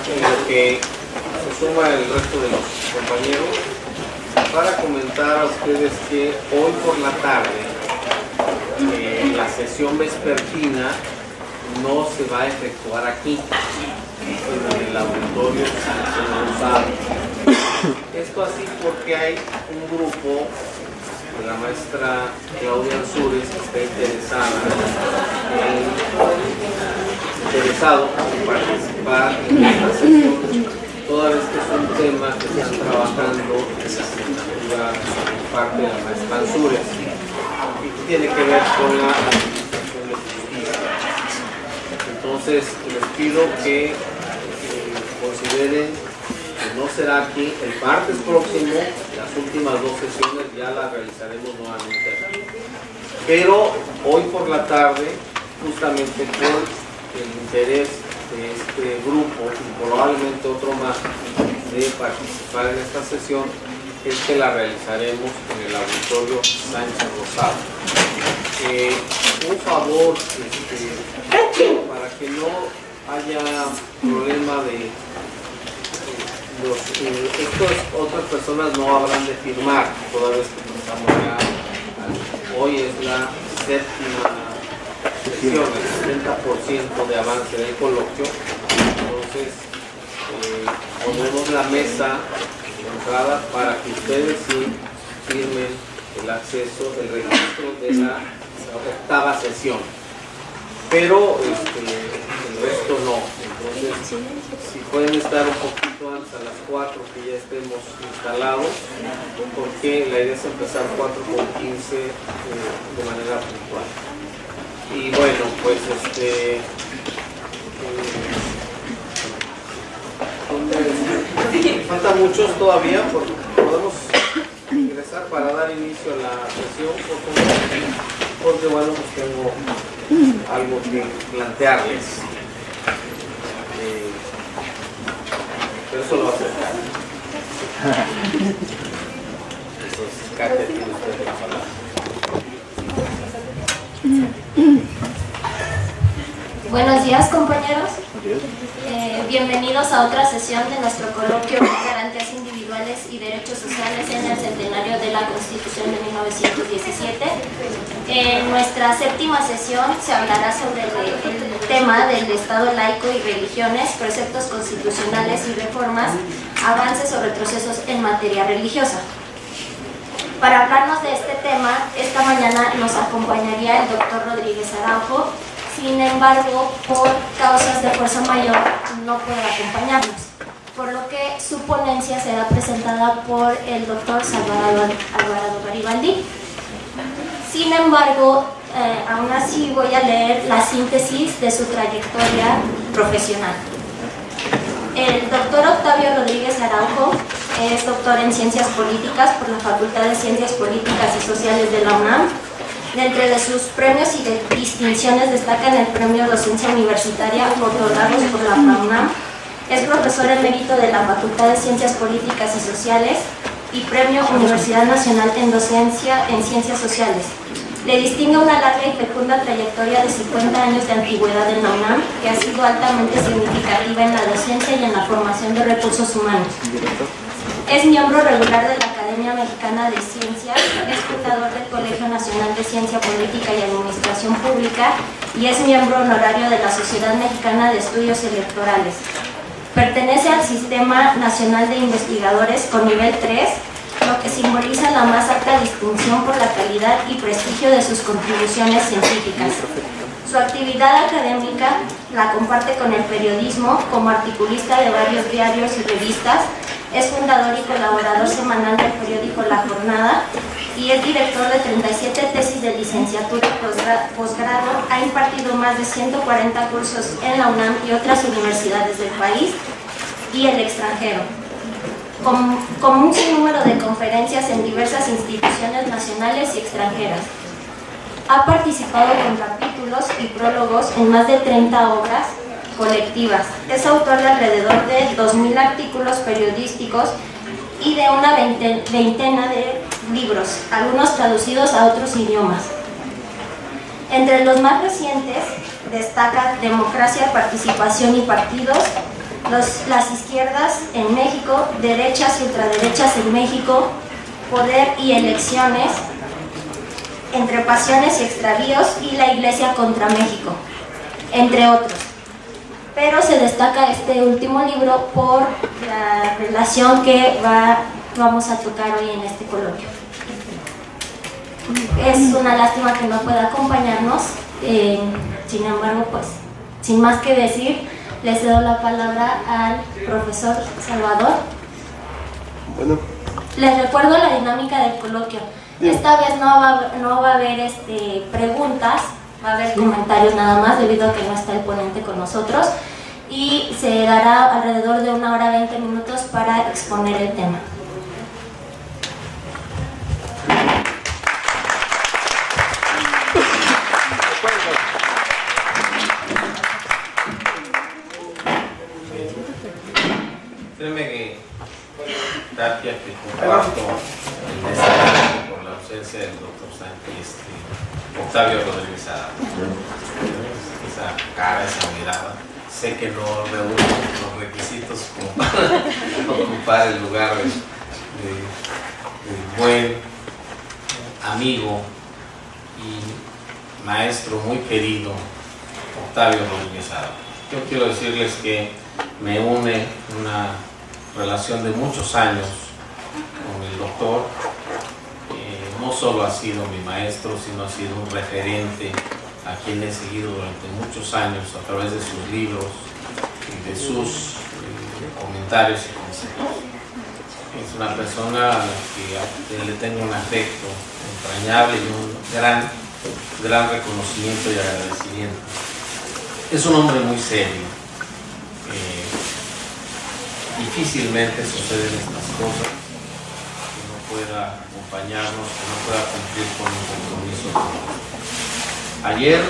en lo que se suma el resto de los compañeros, para comentar a ustedes que hoy por la tarde la sesión vespertina no se va a efectuar aquí, en el auditorio Sánchez Rosado. Esto así porque hay un grupo de la maestra Claudia Ansúrez que está interesado en participar en esta sesión, toda vez que es un tema que están trabajando en la asignatura por parte de la maestra Ansúrez y que tiene que ver con la administración de justicia. Entonces les pido que consideren que no será aquí el martes próximo. Las últimas dos sesiones ya las realizaremos nuevamente aquí, pero hoy por la tarde, justamente por el interés de este grupo y probablemente otro más de participar en esta sesión, es que la realizaremos en el auditorio Sánchez Rosado. Un favor, para que no haya problema de estas otras personas no habrán de firmar, toda vez que estamos ya, hoy es la séptima sesión, el 70% de avance del coloquio. Entonces pondremos la mesa de entrada para que ustedes sí firmen el acceso, el registro de la octava sesión, pero el resto no. Entonces, si pueden estar un poquito antes, a las 4, que ya estemos instalados, porque la idea es empezar 4:15 de manera puntual. Y bueno, pues faltan muchos todavía, porque podemos ingresar para dar inicio a la sesión, porque bueno, pues tengo algo que plantearles. Pero eso lo va a hacer Katia. Entonces, Katia, tiene usted la palabra. Buenos días, compañeros. Bienvenidos a otra sesión de nuestro coloquio Garantías Individuales y Derechos Sociales en el Centenario de la Constitución de 1917. En nuestra séptima sesión se hablará sobre el tema del Estado laico y religiones, preceptos constitucionales y reformas, avances o retrocesos en materia religiosa. Para hablarnos de este tema, esta mañana nos acompañaría el doctor Rodríguez Araujo. Sin embargo, por causas de fuerza mayor no puede acompañarnos, por lo que su ponencia será presentada por el doctor Salvador Alvarado Garibaldi. Sin embargo, aún así voy a leer la síntesis de su trayectoria profesional. El doctor Octavio Rodríguez Araujo es doctor en Ciencias Políticas por la Facultad de Ciencias Políticas y Sociales de la UNAM. Dentro de sus premios y distinciones destacan el Premio Docencia Universitaria otorgados por la UNAM. Es profesor emérito de la Facultad de Ciencias Políticas y Sociales y Premio Universidad Nacional en Docencia en Ciencias Sociales. Le distingue una larga y fecunda trayectoria de 50 años de antigüedad en la UNAM, que ha sido altamente significativa en la docencia y en la formación de recursos humanos. Es miembro regular de la Academia Mexicana de Ciencias, es fundador del Colegio Nacional de Ciencia Política y Administración Pública y es miembro honorario de la Sociedad Mexicana de Estudios Electorales. Pertenece al Sistema Nacional de Investigadores con nivel 3, lo que simboliza la más alta distinción por la calidad y prestigio de sus contribuciones científicas. Su actividad académica la comparte con el periodismo como articulista de varios diarios y revistas. Es fundador y colaborador semanal del periódico La Jornada y es director de 37 tesis de licenciatura y posgrado. Ha impartido más de 140 cursos en la UNAM y otras universidades del país y el extranjero, con un sinnúmero de conferencias en diversas instituciones nacionales y extranjeras. Ha participado con capítulos y prólogos en más de 30 obras colectivas. Es autor de alrededor de 2.000 artículos periodísticos y de una veintena de libros, algunos traducidos a otros idiomas. Entre los más recientes destaca Democracia, Participación y Partidos, las izquierdas en México, derechas y ultraderechas en México, poder y elecciones, entre pasiones y extravíos y la Iglesia contra México, entre otros. Pero se destaca este último libro por la relación que vamos a tocar hoy en este coloquio. Es una lástima que no pueda acompañarnos, sin embargo, pues, sin más que decir, le cedo la palabra al profesor Salvador. Bueno. Les recuerdo la dinámica del coloquio. Bien. Esta vez no va a haber preguntas, va a haber comentarios nada más, debido a que no está el ponente con nosotros, y se dará alrededor de 1 hora 20 minutos para exponer el tema. Créeme que Tapia, que comparto el desagrado por la ausencia del doctor Octavio Rodríguez Adame. Esa cara, esa mirada, sé que no reúne los requisitos como para ocupar el lugar del buen amigo y maestro muy querido Octavio Rodríguez Adame. Yo quiero decirles que me une una relación de muchos años con el doctor. No solo ha sido mi maestro, sino ha sido un referente a quien he seguido durante muchos años a través de sus libros y de sus comentarios y consejos. Es una persona a la que le tengo un afecto entrañable y un gran reconocimiento y agradecimiento. Es un hombre muy serio. Difícilmente suceden estas cosas, que no pueda acompañarnos, que no pueda cumplir con un compromiso. Ayer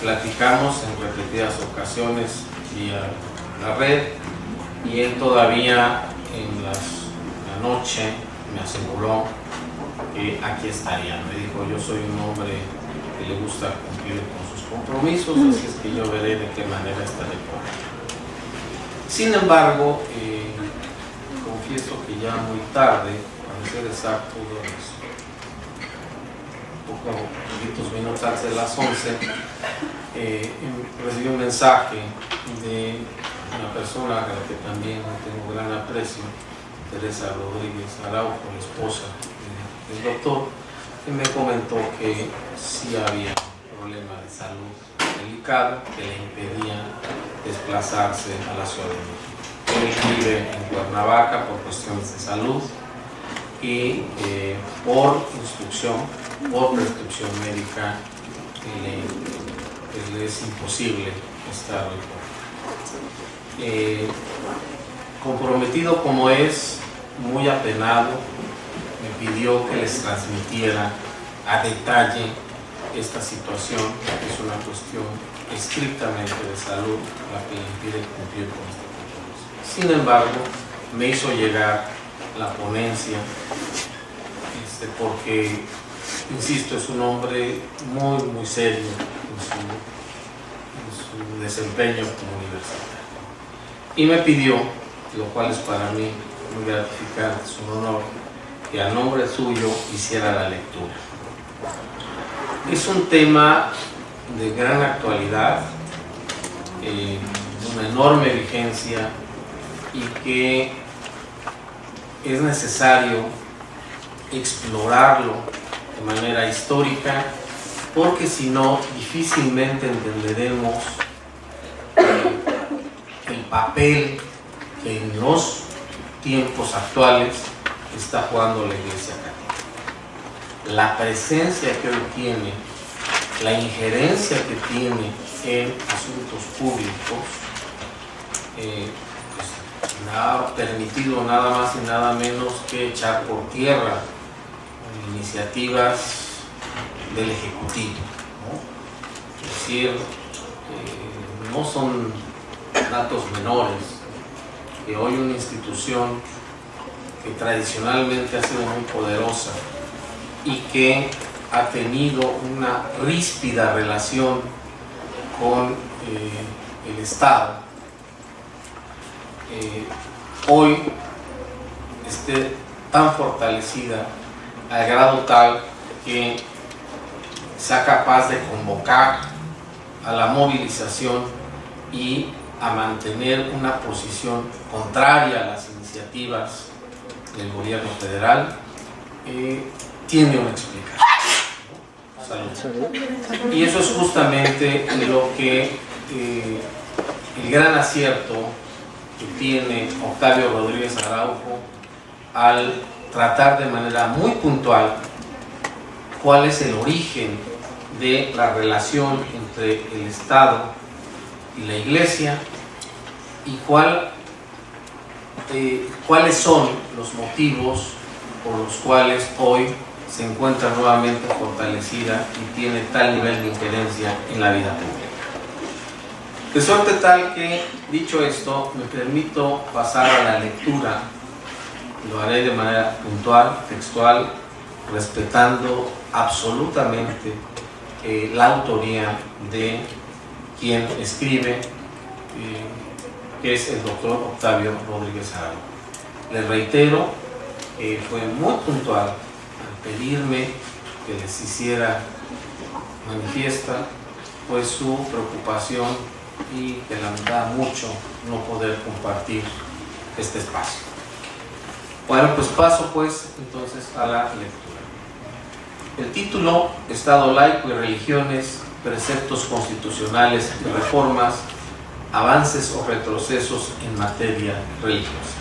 platicamos en repetidas ocasiones vía la red, y él todavía en la noche me aseguró que aquí estaría. Me dijo: yo soy un hombre que le gusta cumplir con sus compromisos, así es que yo veré de qué manera estaré por él. Sin embargo, confieso que ya muy tarde, para ser exacto, poquitos minutos antes de las 11, recibí un mensaje de una persona a la que también tengo gran aprecio, Teresa Rodríguez Araujo, la esposa del doctor, que me comentó que sí había un problema de salud delicado que le impedía desplazarse a la Ciudad de México. Él vive en Cuernavaca por cuestiones de salud y por instrucción, por prescripción médica, le es imposible estar hoy. Comprometido como es, muy apenado, me pidió que les transmitiera a detalle esta situación, que es una cuestión estrictamente de salud la que le impide cumplir con este compromiso. Sin embargo, me hizo llegar la ponencia, porque, insisto, es un hombre muy serio en su desempeño como universitario. Y me pidió, lo cual es para mí muy gratificante, es un honor, que a nombre suyo hiciera la lectura. Es un tema de gran actualidad, de una enorme vigencia, y que es necesario explorarlo de manera histórica, porque si no, difícilmente entenderemos el papel que en los tiempos actuales está jugando la Iglesia Católica. La presencia que hoy tiene, la injerencia que tiene en asuntos públicos, pues, ha permitido nada más y nada menos que echar por tierra iniciativas del Ejecutivo, ¿no? Es decir, no son datos menores que hoy una institución que tradicionalmente ha sido muy poderosa y que ha tenido una ríspida relación con el Estado, hoy esté tan fortalecida al grado tal que sea capaz de convocar a la movilización y a mantener una posición contraria a las iniciativas del gobierno federal, tiene una explicación. Salud. Y eso es justamente lo que el gran acierto que tiene Octavio Rodríguez Araujo al tratar de manera muy puntual cuál es el origen de la relación entre el Estado y la Iglesia y cuáles son los motivos por los cuales hoy se encuentra nuevamente fortalecida y tiene tal nivel de injerencia en la vida pública. De suerte tal que, dicho esto, me permito pasar a la lectura. Lo haré de manera puntual, textual, respetando absolutamente la autoría de quien escribe, que es el doctor Octavio Rodríguez Araujo. Les reitero, fue muy puntual al pedirme que les hiciera manifiesta pues su preocupación y que lamentaba mucho no poder compartir este espacio. Bueno, pues paso pues entonces a la lectura. El título: Estado laico y religiones, preceptos constitucionales y reformas, avances o retrocesos en materia religiosa.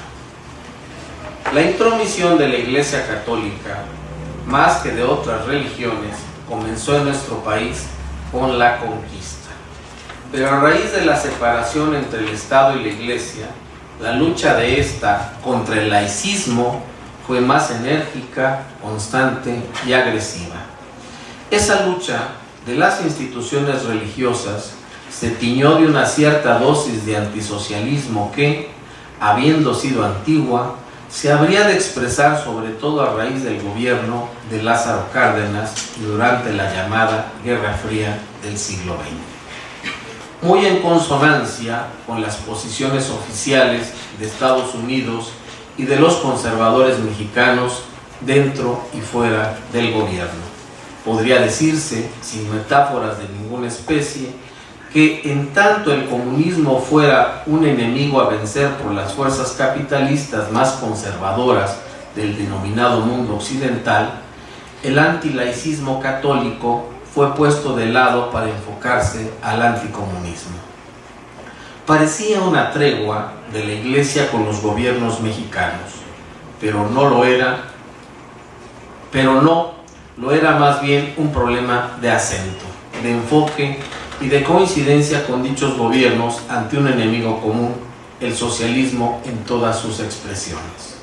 La intromisión de la Iglesia Católica, más que de otras religiones, comenzó en nuestro país con la conquista. Pero a raíz de la separación entre el Estado y la Iglesia, la lucha de esta contra el laicismo fue más enérgica, constante y agresiva. Esa lucha de las instituciones religiosas se tiñó de una cierta dosis de antisocialismo que, habiendo sido antigua, se habría de expresar sobre todo a raíz del gobierno de Lázaro Cárdenas y durante la llamada Guerra Fría del siglo XX. Muy en consonancia con las posiciones oficiales de Estados Unidos y de los conservadores mexicanos dentro y fuera del gobierno. Podría decirse, sin metáforas de ninguna especie, que en tanto el comunismo fuera un enemigo a vencer por las fuerzas capitalistas más conservadoras del denominado mundo occidental, el antilaicismo católico fue puesto de lado para enfocarse al anticomunismo. Parecía una tregua de la Iglesia con los gobiernos mexicanos, pero no lo era más bien un problema de acento, de enfoque y de coincidencia con dichos gobiernos ante un enemigo común, el socialismo en todas sus expresiones.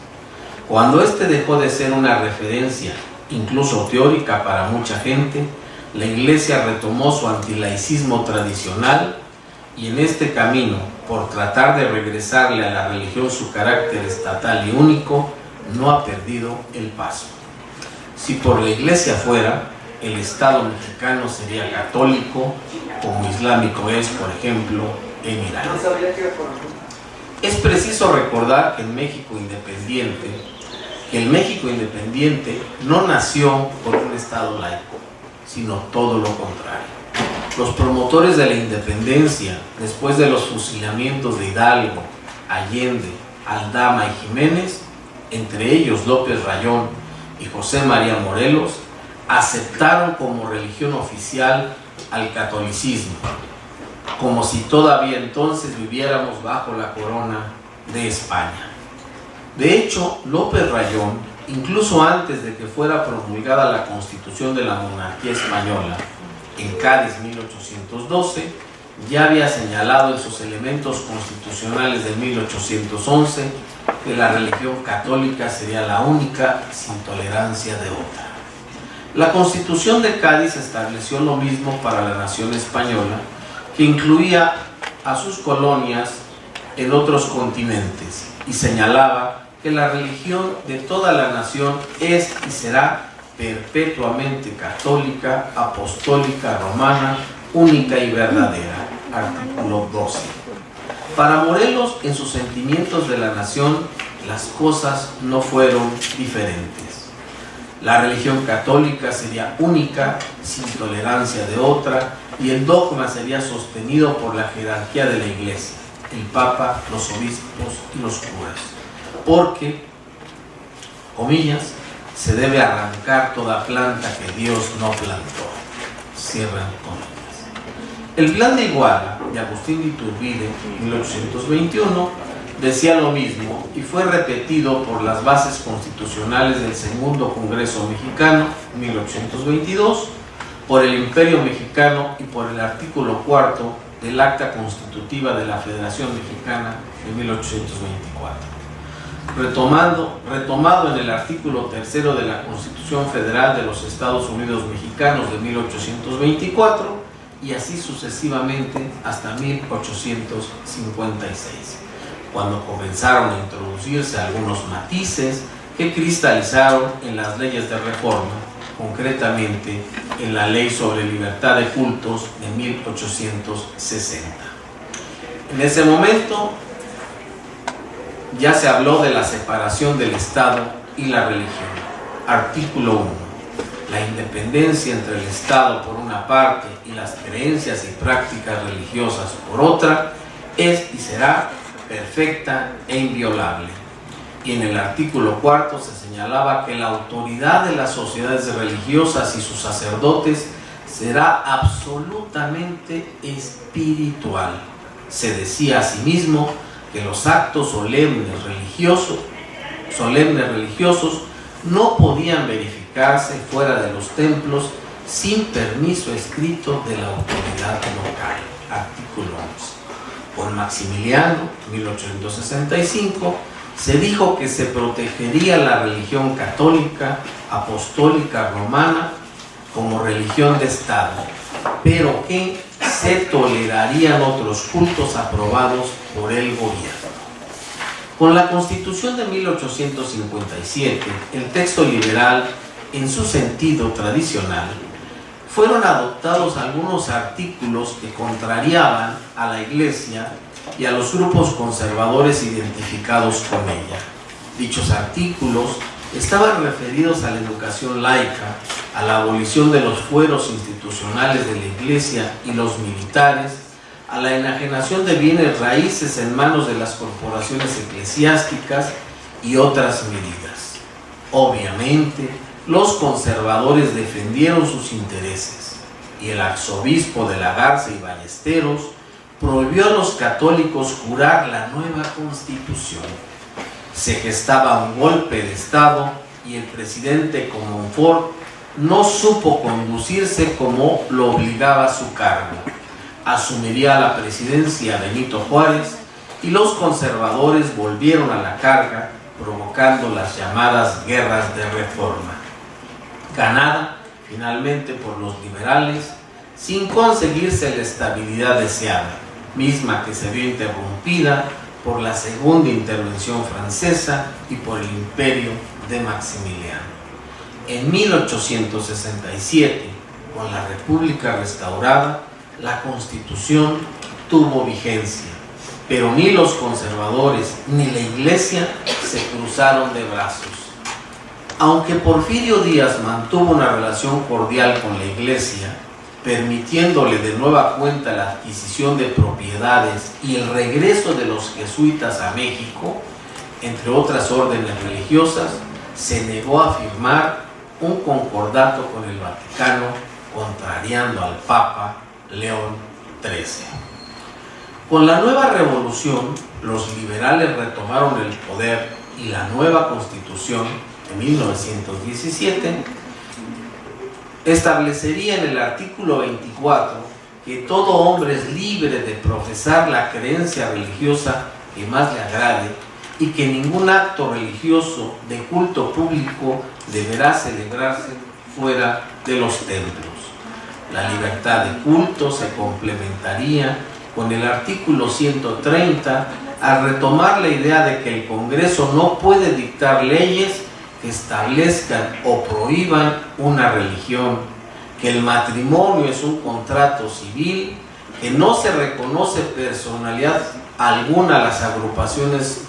Cuando este dejó de ser una referencia, incluso teórica para mucha gente, la Iglesia retomó su antilaicismo tradicional y en este camino, por tratar de regresarle a la religión su carácter estatal y único, no ha perdido el paso. Si por la Iglesia fuera, el Estado mexicano sería católico, como islámico es, por ejemplo, en Irán. Es preciso recordar que el México independiente no nació con un Estado laico, sino todo lo contrario. Los promotores de la independencia, después de los fusilamientos de Hidalgo, Allende, Aldama y Jiménez, entre ellos López Rayón y José María Morelos, aceptaron como religión oficial al catolicismo, como si todavía entonces viviéramos bajo la corona de España. De hecho, López Rayón, incluso antes de que fuera promulgada la Constitución de la Monarquía Española, en Cádiz 1812, ya había señalado en sus elementos constitucionales de 1811 que la religión católica sería la única sin tolerancia de otra. La Constitución de Cádiz estableció lo mismo para la nación española, que incluía a sus colonias en otros continentes y señalaba que la religión de toda la nación es y será perpetuamente católica, apostólica, romana, única y verdadera. Artículo 12. Para Morelos, en sus sentimientos de la nación, las cosas no fueron diferentes. La religión católica sería única, sin tolerancia de otra, y el dogma sería sostenido por la jerarquía de la Iglesia, el Papa, los obispos y los curas, porque, comillas, se debe arrancar toda planta que Dios no plantó. Cierran comillas. El Plan de Iguala de Agustín de Iturbide, 1821, decía lo mismo y fue repetido por las bases constitucionales del Segundo Congreso Mexicano, 1822, por el Imperio Mexicano y por el artículo 4 del Acta Constitutiva de la Federación Mexicana de 1824. Retomado en el artículo 3 de la Constitución Federal de los Estados Unidos Mexicanos de 1824 y así sucesivamente hasta 1856, cuando comenzaron a introducirse algunos matices que cristalizaron en las leyes de reforma, concretamente en la Ley sobre Libertad de Cultos de 1860. En ese momento ya se habló de la separación del Estado y la religión. Artículo 1. La independencia entre el Estado por una parte y las creencias y prácticas religiosas por otra es y será perfecta e inviolable. Y en el artículo 4 se señalaba que la autoridad de las sociedades religiosas y sus sacerdotes será absolutamente espiritual. Se decía asimismo que los actos solemnes religiosos no podían verificarse fuera de los templos sin permiso escrito de la autoridad local. Artículo 11. Por Maximiliano, 1865, se dijo que se protegería la religión católica, apostólica romana como religión de Estado, pero que se tolerarían otros cultos aprobados por el gobierno. Con la Constitución de 1857, el texto liberal, en su sentido tradicional, fueron adoptados algunos artículos que contrariaban a la Iglesia y a los grupos conservadores identificados con ella. Dichos artículos estaban referidos a la educación laica, a la abolición de los fueros institucionales de la Iglesia y los militares, a la enajenación de bienes raíces en manos de las corporaciones eclesiásticas y otras medidas. Obviamente, los conservadores defendieron sus intereses y el arzobispo de la Garza y Ballesteros prohibió a los católicos jurar la nueva Constitución. Se gestaba un golpe de Estado y el presidente Comonfort no supo conducirse como lo obligaba a su cargo. Asumiría la presidencia Benito Juárez y los conservadores volvieron a la carga, provocando las llamadas guerras de reforma, ganada finalmente por los liberales, sin conseguirse la estabilidad deseada, misma que se vio interrumpida por la segunda intervención francesa y por el imperio de Maximiliano. En 1867, con la República restaurada, la Constitución tuvo vigencia, pero ni los conservadores ni la Iglesia se cruzaron de brazos. Aunque Porfirio Díaz mantuvo una relación cordial con la Iglesia, permitiéndole de nueva cuenta la adquisición de propiedades y el regreso de los jesuitas a México, entre otras órdenes religiosas, se negó a firmar un concordato con el Vaticano, contrariando al Papa León XIII. Con la nueva revolución, los liberales retomaron el poder y la nueva Constitución de 1917 establecería en el artículo 24 que todo hombre es libre de profesar la creencia religiosa que más le agrade y que ningún acto religioso de culto público deberá celebrarse fuera de los templos. La libertad de culto se complementaría con el artículo 130 al retomar la idea de que el Congreso no puede dictar leyes que establezcan o prohíban una religión, que el matrimonio es un contrato civil, que no se reconoce alguna a las agrupaciones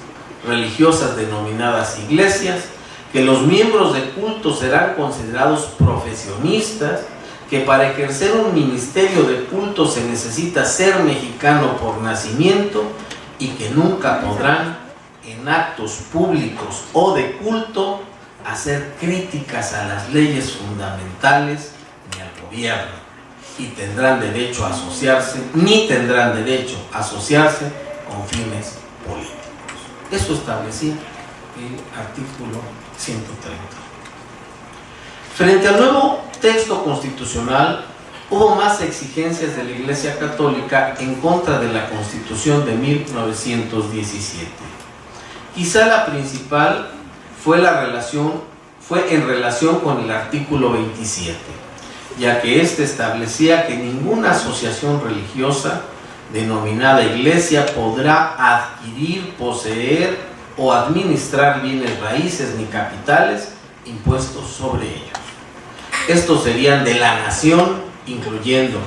religiosas denominadas iglesias, que los miembros de culto serán considerados profesionistas, que para ejercer un ministerio de culto se necesita ser mexicano por nacimiento y que nunca podrán en actos públicos o de culto hacer críticas a las leyes fundamentales ni al gobierno, y tendrán derecho a asociarse, ni tendrán derecho a asociarse con fines políticos. Eso establecía el artículo 130. Frente al nuevo texto constitucional, hubo más exigencias de la Iglesia Católica en contra de la Constitución de 1917. Quizá la principal fue en relación con el artículo 27, ya que éste establecía que ninguna asociación religiosa denominada iglesia podrá adquirir, poseer o administrar bienes raíces ni capitales impuestos sobre ellos. Estos serían de la nación, incluyendo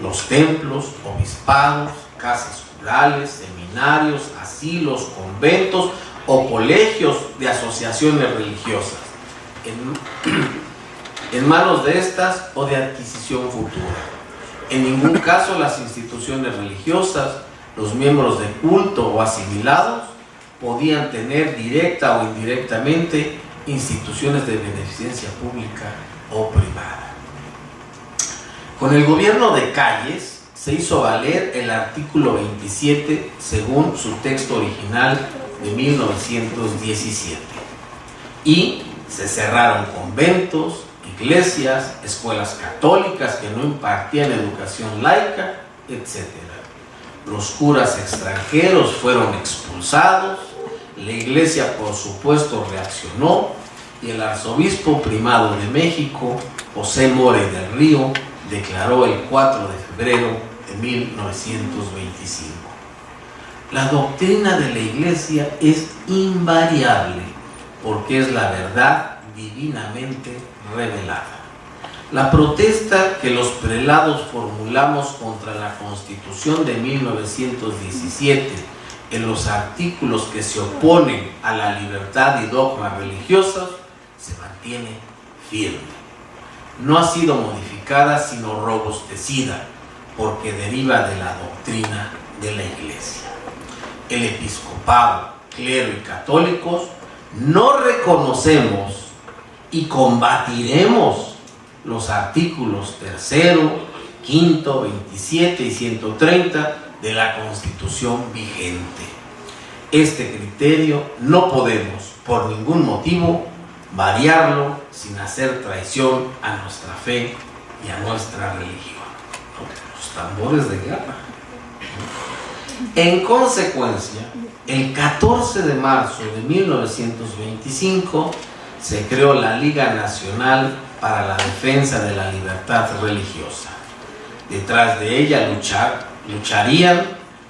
los templos, obispados, casas rurales, seminarios, asilos, conventos o colegios de asociaciones religiosas, en manos de estas o de adquisición futura. En ningún caso las instituciones religiosas, los miembros de culto o asimilados podían tener directa o indirectamente instituciones de beneficencia pública o privada. Con el gobierno de Calles se hizo valer el artículo 27 según su texto original de 1917 y se cerraron conventos, iglesias, escuelas católicas que no impartían educación laica, etc. Los curas extranjeros fueron expulsados, la iglesia por supuesto reaccionó y el arzobispo primado de México, José More del Río, declaró el 4 de febrero de 1925. La doctrina de la iglesia es invariable porque es la verdad divinamente revelada. La protesta que los prelados formulamos contra la Constitución de 1917 en los artículos que se oponen a la libertad y dogmas religiosos se mantiene firme. No ha sido modificada sino robustecida porque deriva de la doctrina de la Iglesia. El episcopado, clero y católicos no reconocemos y combatiremos los artículos 3, 5, 27 y 130 de la Constitución vigente. Este criterio no podemos, por ningún motivo, variarlo sin hacer traición a nuestra fe y a nuestra religión. Los tambores de guerra. En consecuencia, el 14 de marzo de 1925 se creó la Liga Nacional para la Defensa de la Libertad Religiosa. Detrás de ella lucharían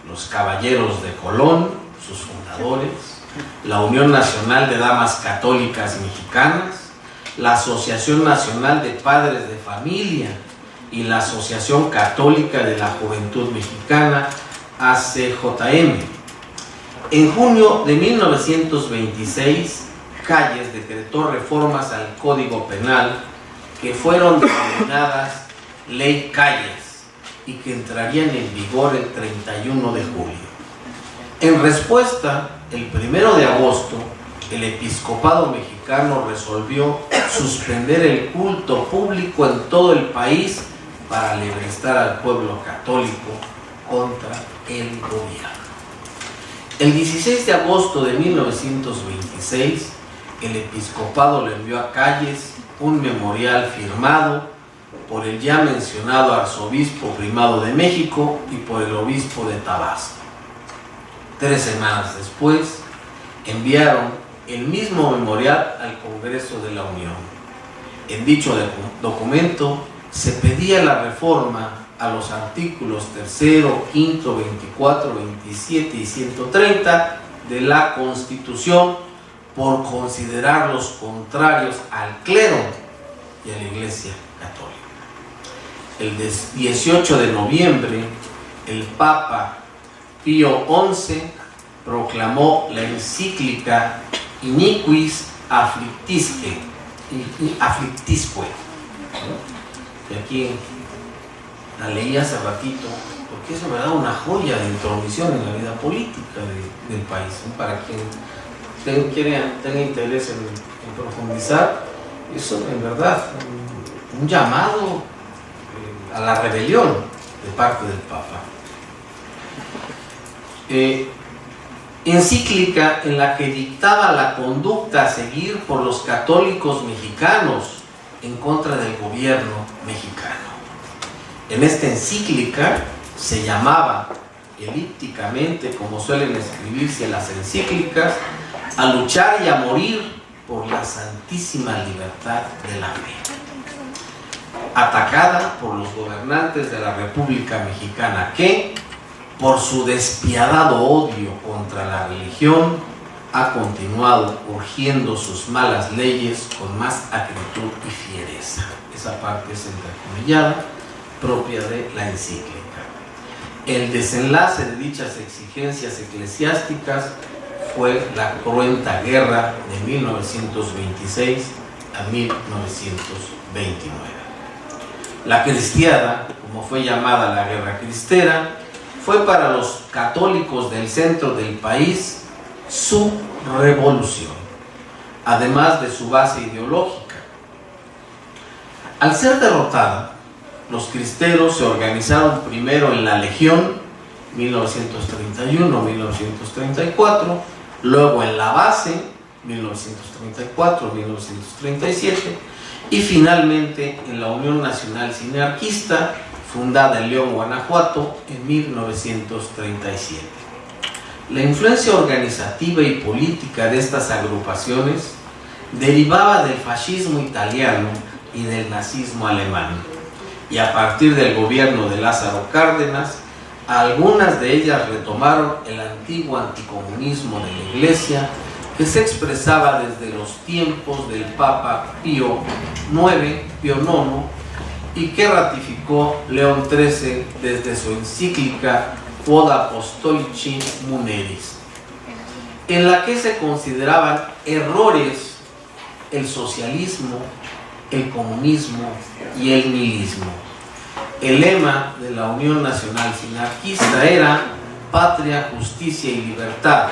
los Caballeros de Colón, sus fundadores, la Unión Nacional de Damas Católicas Mexicanas, la Asociación Nacional de Padres de Familia y la Asociación Católica de la Juventud Mexicana, ACJM. En junio de 1926, Calles decretó reformas al Código Penal que fueron denominadas Ley Calles y que entrarían en vigor el 31 de julio. En respuesta, el 1 de agosto, el episcopado mexicano resolvió suspender el culto público en todo el país para alebrestar al pueblo católico contra el gobierno. El 16 de agosto de 1926, el episcopado le envió a Calles un memorial firmado por el ya mencionado arzobispo primado de México y por el obispo de Tabasco. 3 semanas después, enviaron el mismo memorial al Congreso de la Unión. En dicho documento se pedía la reforma a los artículos 3, 5, 24, 27 y 130 de la Constitución por considerarlos contrarios al clero y a la Iglesia Católica. El 18 de noviembre, el Papa Pío XI proclamó la encíclica Iniquis Afflictisque, que aquí la leí hace ratito, porque eso me da una joya de intromisión en la vida política del país, ¿no? Para quien tenga interés en profundizar, eso en verdad, un llamado a la rebelión de parte del Papa. Encíclica en la que dictaba la conducta a seguir por los católicos mexicanos en contra del gobierno mexicano. En esta encíclica se llamaba elípticamente, como suelen escribirse las encíclicas, a luchar y a morir por la santísima libertad de la fe. Atacada por los gobernantes de la República Mexicana que, por su despiadado odio contra la religión, ha continuado urgiendo sus malas leyes con más acritud y fiereza. Esa parte es entrecomillada, propia de la encíclica. El desenlace de dichas exigencias eclesiásticas fue la cruenta guerra de 1926 a 1929. La cristiada, como fue llamada la guerra cristera, fue para los católicos del centro del país su revolución, además de su base ideológica. Al ser derrotada, los cristeros se organizaron primero en la Legión 1931-1934, luego en la Base 1934-1937 y finalmente en la Unión Nacional Sinarquista, fundada en León, Guanajuato, en 1937. La influencia organizativa y política de estas agrupaciones derivaba del fascismo italiano y del nazismo alemán, y a partir del gobierno de Lázaro Cárdenas, algunas de ellas retomaron el antiguo anticomunismo de la Iglesia que se expresaba desde los tiempos del Papa Pío IX y que ratificó León XIII desde su encíclica Quod Apostolici Muneris, en la que se consideraban errores el socialismo, el comunismo y el nihilismo. El lema de la Unión Nacional Sinarquista era Patria, Justicia y Libertad.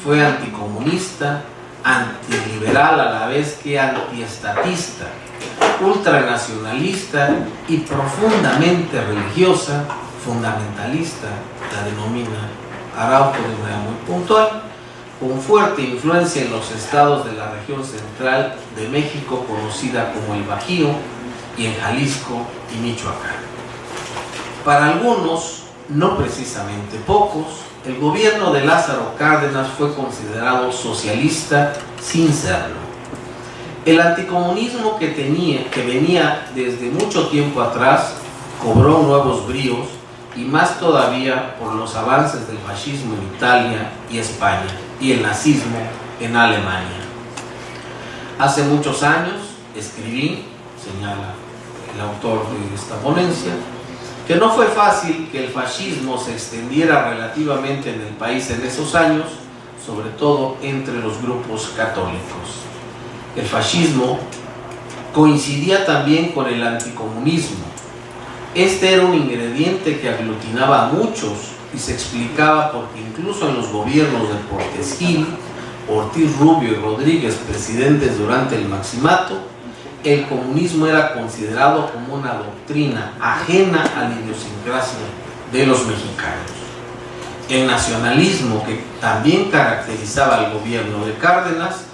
Fue anticomunista, antiliberal a la vez que antiestatista, ultranacionalista y profundamente religiosa, fundamentalista, la denomina Araujo de manera muy puntual, con fuerte influencia en los estados de la región central de México, conocida como el Bajío, y en Jalisco y Michoacán. Para algunos, no precisamente pocos, el gobierno de Lázaro Cárdenas fue considerado socialista sin serlo. El anticomunismo que venía desde mucho tiempo atrás cobró nuevos bríos, y más todavía por los avances del fascismo en Italia y España y el nazismo en Alemania. Hace muchos años escribí, señala el autor de esta ponencia, que no fue fácil que el fascismo se extendiera relativamente en el país en esos años, sobre todo entre los grupos católicos. El fascismo coincidía también con el anticomunismo. Este era un ingrediente que aglutinaba a muchos y se explicaba porque incluso en los gobiernos de Portes Gil, Ortiz Rubio y Rodríguez, presidentes durante el Maximato, el comunismo era considerado como una doctrina ajena a la idiosincrasia de los mexicanos. El nacionalismo, que también caracterizaba al gobierno de Cárdenas,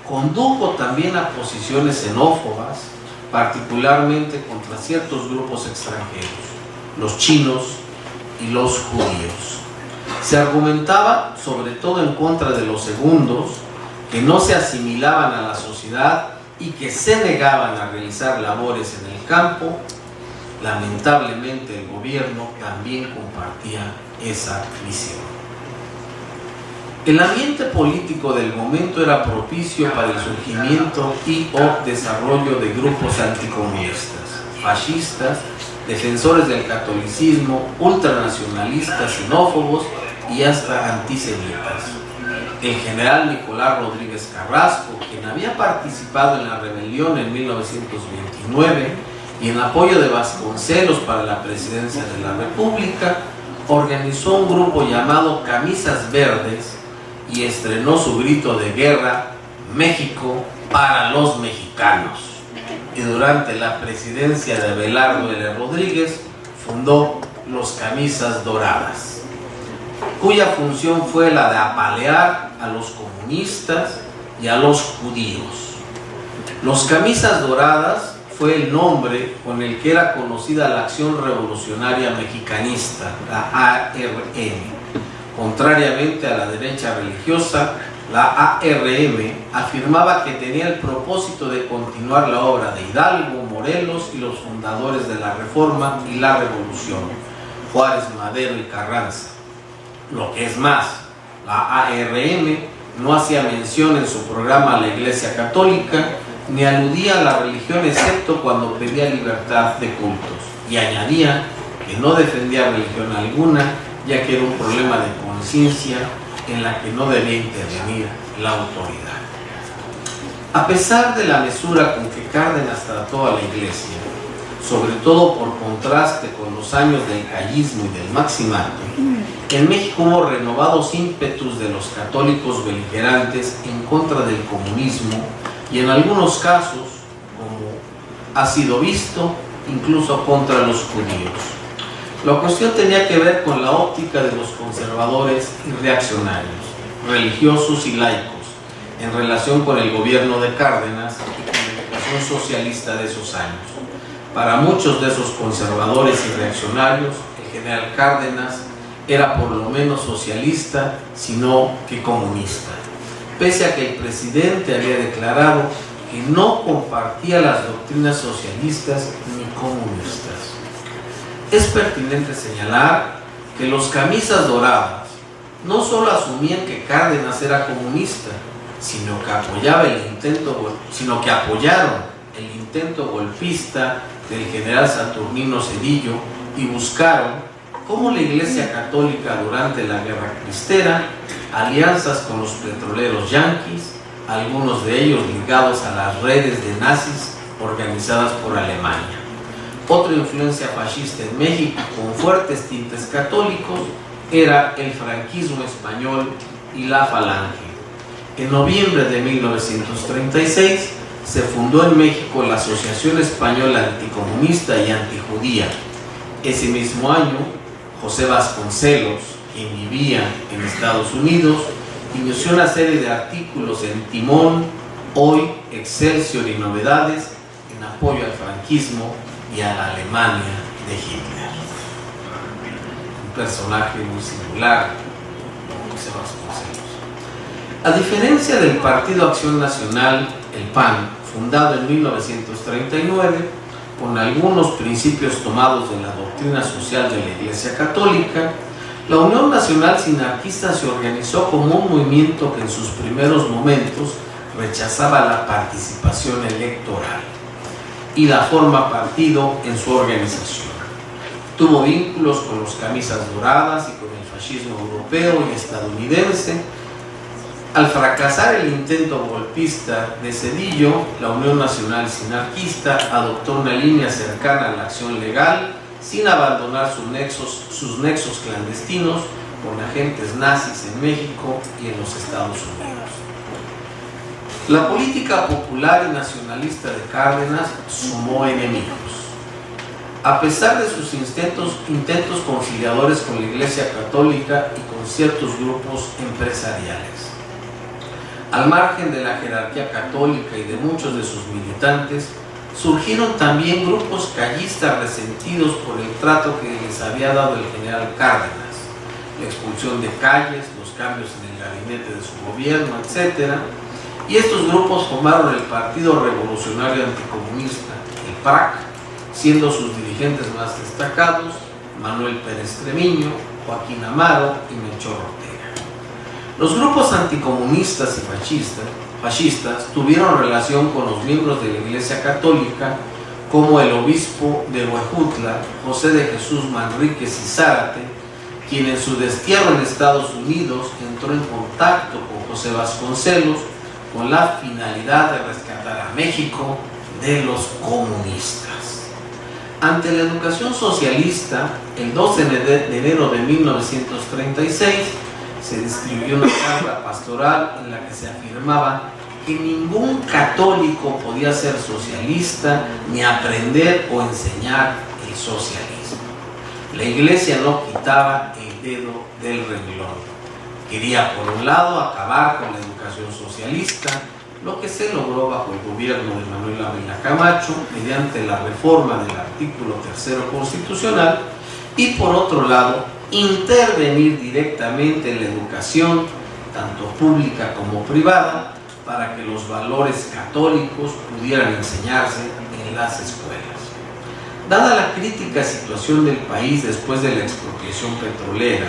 condujo también a posiciones xenófobas, particularmente contra ciertos grupos extranjeros, los chinos y los judíos. Se argumentaba sobre todo en contra de los segundos, que no se asimilaban a la sociedad y que se negaban a realizar labores en el campo. Lamentablemente el gobierno también compartía esa visión. El ambiente político del momento era propicio para el surgimiento y o desarrollo de grupos anticomunistas, fascistas, defensores del catolicismo, ultranacionalistas, xenófobos y hasta antisemitas. El general Nicolás Rodríguez Carrasco, quien había participado en la rebelión en 1929 y en apoyo de Vasconcelos para la presidencia de la República, organizó un grupo llamado Camisas Verdes y estrenó su grito de guerra: México para los mexicanos. Y durante la presidencia de Abelardo L. Rodríguez fundó los Camisas Doradas, cuya función fue la de apalear a los comunistas y a los judíos. Los Camisas Doradas fue el nombre con el que era conocida la Acción Revolucionaria Mexicanista, la ARM. Contrariamente a la derecha religiosa, la ARM afirmaba que tenía el propósito de continuar la obra de Hidalgo, Morelos y los fundadores de la Reforma y la Revolución, Juárez, Madero y Carranza. Lo que es más, la ARM no hacía mención en su programa a la Iglesia Católica ni aludía a la religión excepto cuando pedía libertad de cultos, y añadía que no defendía religión alguna, ya que era un problema de conciencia en la que no debía intervenir la autoridad. A pesar de la mesura con que Cárdenas trató a la Iglesia, sobre todo por contraste con los años del callismo y del maximato, en México hubo renovados ímpetus de los católicos beligerantes en contra del comunismo y en algunos casos, como ha sido visto, incluso contra los judíos. La cuestión tenía que ver con la óptica de los conservadores y reaccionarios, religiosos y laicos, en relación con el gobierno de Cárdenas y con la educación socialista de esos años. Para muchos de esos conservadores y reaccionarios, el general Cárdenas era por lo menos socialista, sino que comunista, pese a que el presidente había declarado que no compartía las doctrinas socialistas ni comunistas. Es pertinente señalar que los Camisas Doradas no solo asumían que Cárdenas era comunista, sino que apoyaron el intento golpista del general Saturnino Cedillo y buscaron, como la Iglesia Católica durante la Guerra Cristera, alianzas con los petroleros yanquis, algunos de ellos ligados a las redes de nazis organizadas por Alemania. Otra influencia fascista en México con fuertes tintes católicos era el franquismo español y la Falange. En noviembre de 1936 se fundó en México la Asociación Española Anticomunista y Antijudía. Ese mismo año, José Vasconcelos, quien vivía en Estados Unidos, inició una serie de artículos en Timón, Hoy, Excelsior y Novedades en apoyo al franquismo y a la Alemania de Hitler. Un personaje muy singular, José Vasconcelos. A diferencia del Partido Acción Nacional, el PAN, fundado en 1939, con algunos principios tomados de la doctrina social de la Iglesia Católica, la Unión Nacional Sinarquista se organizó como un movimiento que en sus primeros momentos rechazaba la participación electoral y la forma partido en su organización. Tuvo vínculos con los Camisas Doradas y con el fascismo europeo y estadounidense. Al fracasar el intento golpista de Cedillo, la Unión Nacional Sinarquista adoptó una línea cercana a la acción legal, sin abandonar sus nexos clandestinos con agentes nazis en México y en los Estados Unidos. La política popular y nacionalista de Cárdenas sumó enemigos. A pesar de sus intentos conciliadores con la Iglesia Católica y con ciertos grupos empresariales. Al margen de la jerarquía católica y de muchos de sus militantes, surgieron también grupos callistas resentidos por el trato que les había dado el general Cárdenas, la expulsión de Calles, los cambios en el gabinete de su gobierno, etc. Y estos grupos formaron el Partido Revolucionario Anticomunista, el PRAC, siendo sus dirigentes más destacados Manuel Pérez Treviño, Joaquín Amaro y Melchor Ortega. Los grupos anticomunistas y fascistas tuvieron relación con los miembros de la Iglesia Católica, como el obispo de Huejutla, José de Jesús Manríquez y Zárate, quien en su destierro en Estados Unidos entró en contacto con José Vasconcelos con la finalidad de rescatar a México de los comunistas. Ante la educación socialista, el 12 de enero de 1936 se distribuyó una carta pastoral en la que se afirmaba que ningún católico podía ser socialista ni aprender o enseñar el socialismo. La Iglesia no quitaba el dedo del renglón. Quería, por un lado, acabar con la educación socialista, lo que se logró bajo el gobierno de Manuel Ávila Camacho mediante la reforma del artículo 3 constitucional, y por otro lado, intervenir directamente en la educación, tanto pública como privada, para que los valores católicos pudieran enseñarse en las escuelas. Dada la crítica situación del país después de la expropiación petrolera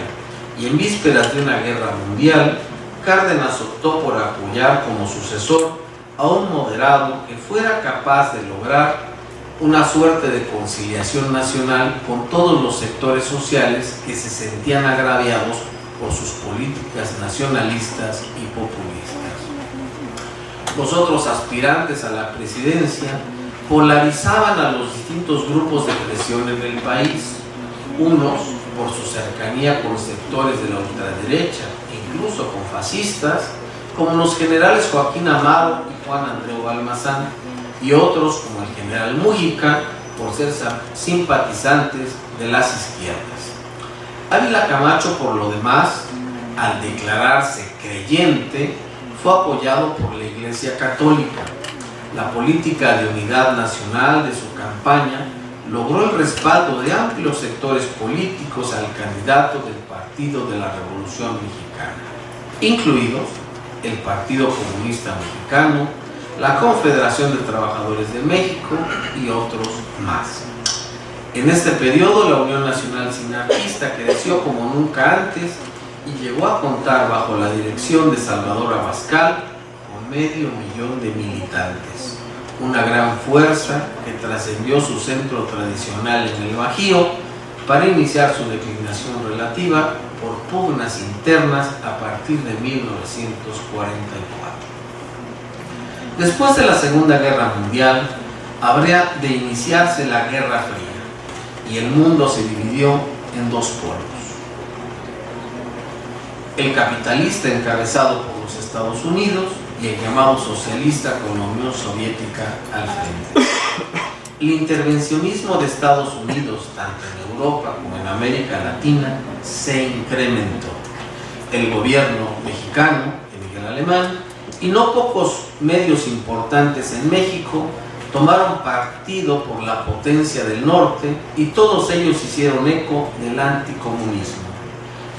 y en vísperas de una guerra mundial, Cárdenas optó por apoyar como sucesor a un moderado que fuera capaz de lograr una suerte de conciliación nacional con todos los sectores sociales que se sentían agraviados por sus políticas nacionalistas y populistas. Los otros aspirantes a la presidencia polarizaban a los distintos grupos de presión en el país, unos por su cercanía con sectores de la ultraderecha, incluso con fascistas, como los generales Joaquín Amado y Juan Andreu Balmazán, y otros como el general Mújica, por ser simpatizantes de las izquierdas. Ávila Camacho, por lo demás, al declararse creyente, fue apoyado por la Iglesia Católica. La política de unidad nacional de su campaña logró el respaldo de amplios sectores políticos al candidato del Partido de la Revolución Mexicana, incluidos el Partido Comunista Mexicano, la Confederación de Trabajadores de México y otros más. En este periodo, la Unión Nacional Sinarquista creció como nunca antes y llegó a contar bajo la dirección de Salvador Abascal con 500,000 de militantes, una gran fuerza que trascendió su centro tradicional en el Bajío para iniciar su declinación relativa por pugnas internas a partir de 1944. Después de la Segunda Guerra Mundial, habría de iniciarse la Guerra Fría y el mundo se dividió en dos polos. El capitalista encabezado por los Estados Unidos y el llamado socialista con la Unión Soviética al frente. El intervencionismo de Estados Unidos, tanto en Europa como en América Latina, se incrementó. El gobierno mexicano, de Miguel Alemán, y no pocos medios importantes en México tomaron partido por la potencia del norte y todos ellos hicieron eco del anticomunismo.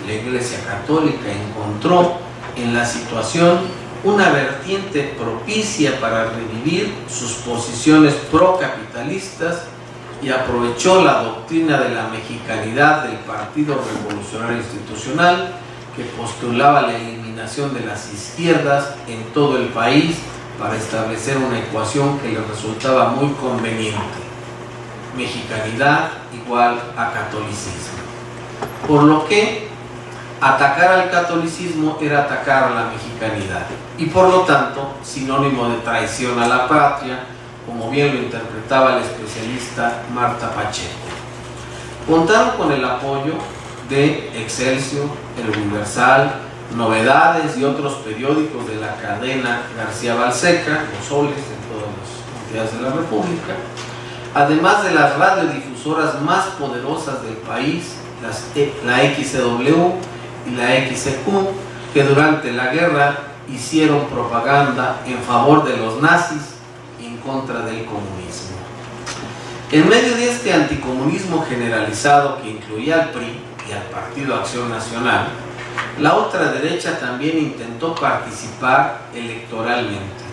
La Iglesia Católica encontró en la situación una vertiente propicia para revivir sus posiciones procapitalistas y aprovechó la doctrina de la mexicanidad del Partido Revolucionario Institucional, que postulaba la eliminación de las izquierdas en todo el país para establecer una ecuación que le resultaba muy conveniente: mexicanidad igual a catolicismo. Por lo que atacar al catolicismo era atacar a la mexicanidad y por lo tanto sinónimo de traición a la patria, como bien lo interpretaba la especialista Marta Pacheco. Contaron con el apoyo de Excelsior, El Universal, Novedades y otros periódicos de la cadena García Balseca, Los Soles, en todas las entidades de la República, además de las radiodifusoras más poderosas del país, la XCW y la XCQ, que durante la guerra hicieron propaganda en favor de los nazis y en contra del comunismo. En medio de este anticomunismo generalizado que incluía al PRI y al Partido Acción Nacional, la ultraderecha también intentó participar electoralmente,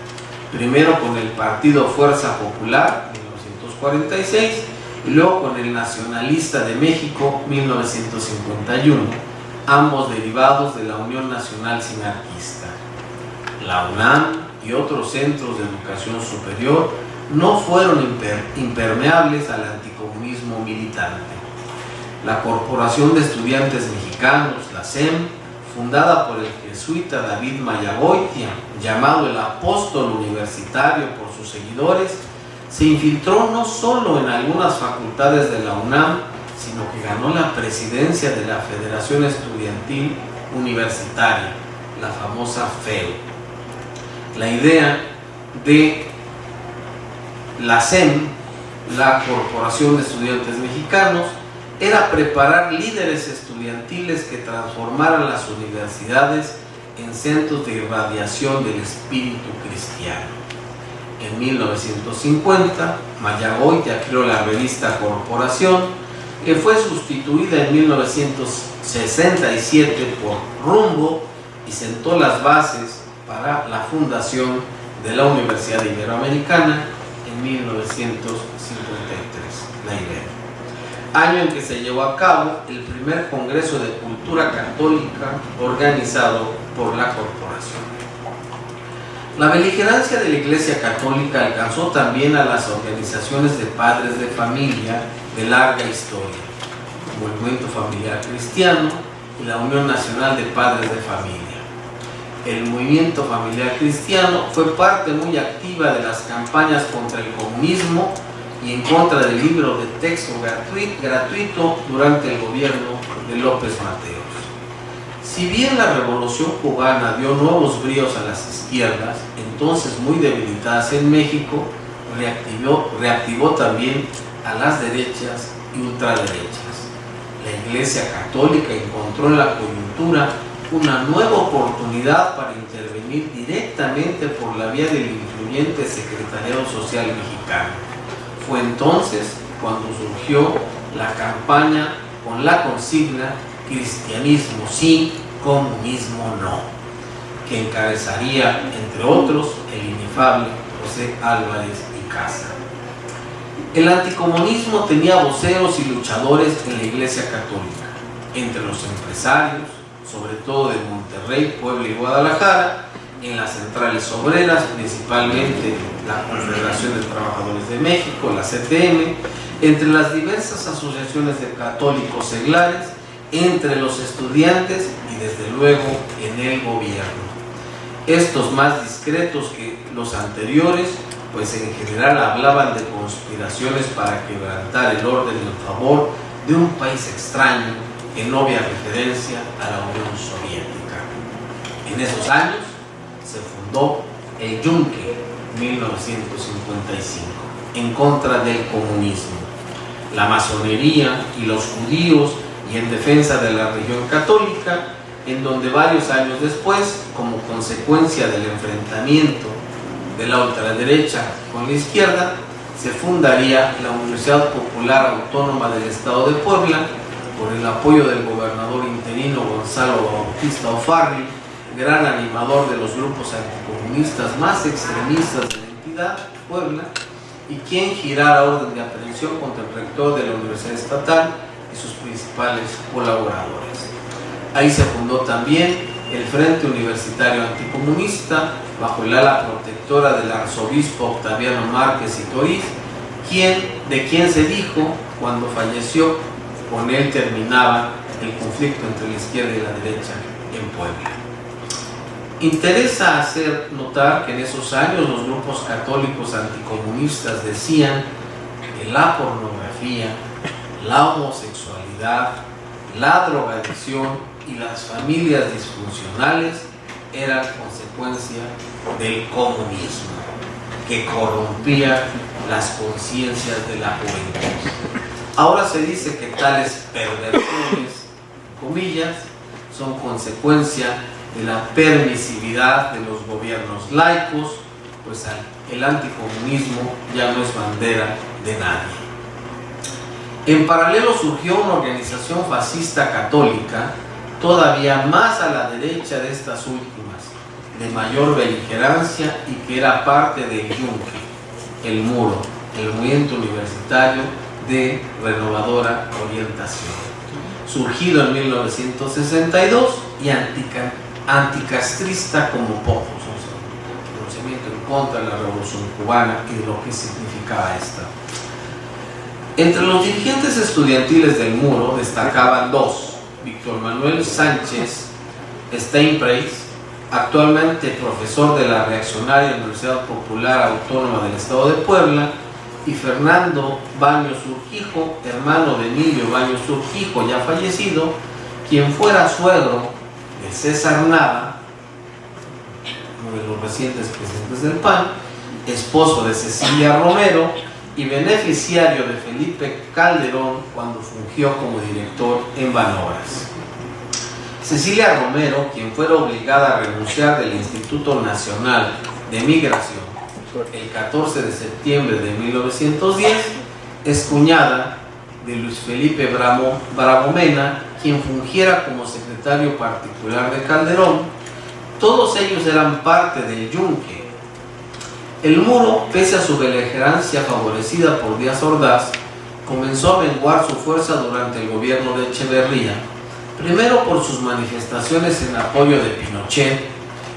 primero con el Partido Fuerza Popular, 1946, y luego con el Nacionalista de México, 1951, ambos derivados de la Unión Nacional Sinarquista. La UNAM y otros centros de educación superior no fueron impermeables al anticomunismo militante. La Corporación de Estudiantes Mexicanos, la CEM, fundada por el jesuita David Mayagoitia, llamado el apóstol universitario por sus seguidores, se infiltró no solo en algunas facultades de la UNAM, sino que ganó la presidencia de la Federación Estudiantil Universitaria, la famosa FEU. La idea de la CEM, la Corporación de Estudiantes Mexicanos, era preparar líderes estudiantiles que transformaran las universidades en centros de irradiación del espíritu cristiano. En 1950, Mayagoitia creó la revista Corporación, que fue sustituida en 1967 por Rumbo y sentó las bases para la fundación de la Universidad Iberoamericana en 1953, la Ibero. Año en que se llevó a cabo el primer Congreso de Cultura Católica organizado por la corporación. La beligerancia de la Iglesia Católica alcanzó también a las organizaciones de padres de familia de larga historia, como el Movimiento Familiar Cristiano y la Unión Nacional de Padres de Familia. El Movimiento Familiar Cristiano fue parte muy activa de las campañas contra el comunismo y en contra del libro de texto gratuito durante el gobierno de López Mateos. Si bien la Revolución Cubana dio nuevos bríos a las izquierdas, entonces muy debilitadas en México, reactivó también a las derechas y ultraderechas. La Iglesia Católica encontró en la coyuntura una nueva oportunidad para intervenir directamente por la vía del influyente Secretariado Social Mexicano. Fue entonces cuando surgió la campaña con la consigna "Cristianismo sí, comunismo no", que encabezaría, entre otros, el inefable José Álvarez y Casa. El anticomunismo tenía voceros y luchadores en la Iglesia Católica, entre los empresarios, sobre todo de Monterrey, Puebla y Guadalajara, en las centrales obreras, principalmente la Confederación de Trabajadores de México, la CTM, entre las diversas asociaciones de católicos seglares, entre los estudiantes y desde luego en el gobierno. Estos más discretos que los anteriores, pues en general hablaban de conspiraciones para quebrantar el orden en favor de un país extraño, en obvia referencia a la Unión Soviética. En esos años se fundó el Yunque, 1955, en contra del comunismo, la masonería y los judíos, y en defensa de la religión católica, en donde varios años después, como consecuencia del enfrentamiento de la ultraderecha con la izquierda, se fundaría la Universidad Popular Autónoma del Estado de Puebla, por el apoyo del gobernador interino Gonzalo Bautista O'Farrill, gran animador de los grupos anticomunistas más extremistas de la entidad, Puebla, y quien girara orden de aprehensión contra el rector de la Universidad Estatal y sus principales colaboradores. Ahí se fundó también el Frente Universitario Anticomunista, bajo el ala protectora del arzobispo Octaviano Márquez y Toriz, de quien se dijo, cuando falleció, con él terminaba el conflicto entre la izquierda y la derecha en Puebla. Interesa hacer notar que en esos años los grupos católicos anticomunistas decían que la pornografía, la homosexualidad, la drogadicción y las familias disfuncionales eran consecuencia del comunismo, que corrompía las conciencias de la juventud. Ahora se dice que tales perversiones, comillas, son consecuencia de la permisividad de los gobiernos laicos, pues el anticomunismo ya no es bandera de nadie. En paralelo surgió una organización fascista católica, todavía más a la derecha de estas últimas, de mayor beligerancia y que era parte del Yunque, el Muro, el movimiento universitario de renovadora orientación, surgido en 1962 y anticastrista como pocos, pronunciamiento en contra de la Revolución Cubana y de lo que significaba esta. Entre los dirigentes estudiantiles del Muro destacaban dos: Víctor Manuel Sánchez Steinpreis, actualmente profesor de la reaccionaria Universidad Popular Autónoma del Estado de Puebla, y Fernando Baños Urquijo, hermano de Emilio Baños Urquijo, ya fallecido, quien fuera suegro de César Nava, uno de los recientes presidentes del PAN, esposo de Cecilia Romero y beneficiario de Felipe Calderón cuando fungió como director en Banobras. Cecilia Romero, quien fuera obligada a renunciar del Instituto Nacional de Migración el 14 de septiembre de 1910, es cuñada de Luis Felipe Bravomena, quien fungiera como secretario particular de Calderón. Todos ellos eran parte del Yunque. El Muro, pese a su beligerancia favorecida por Díaz Ordaz, comenzó a menguar su fuerza durante el gobierno de Echeverría, primero por sus manifestaciones en apoyo de Pinochet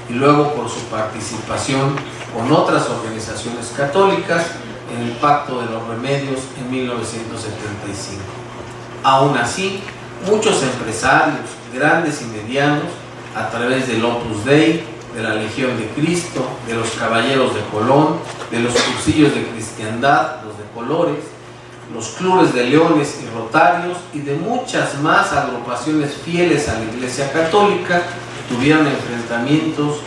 y luego por su participación con otras organizaciones católicas en el Pacto de los Remedios en 1975. Aún así, muchos empresarios, grandes y medianos, a través del Opus Dei, de la Legión de Cristo, de los Caballeros de Colón, de los Cursillos de Cristiandad, los de Colores, los clubes de leones y rotarios y de muchas más agrupaciones fieles a la Iglesia Católica, tuvieron enfrentamientos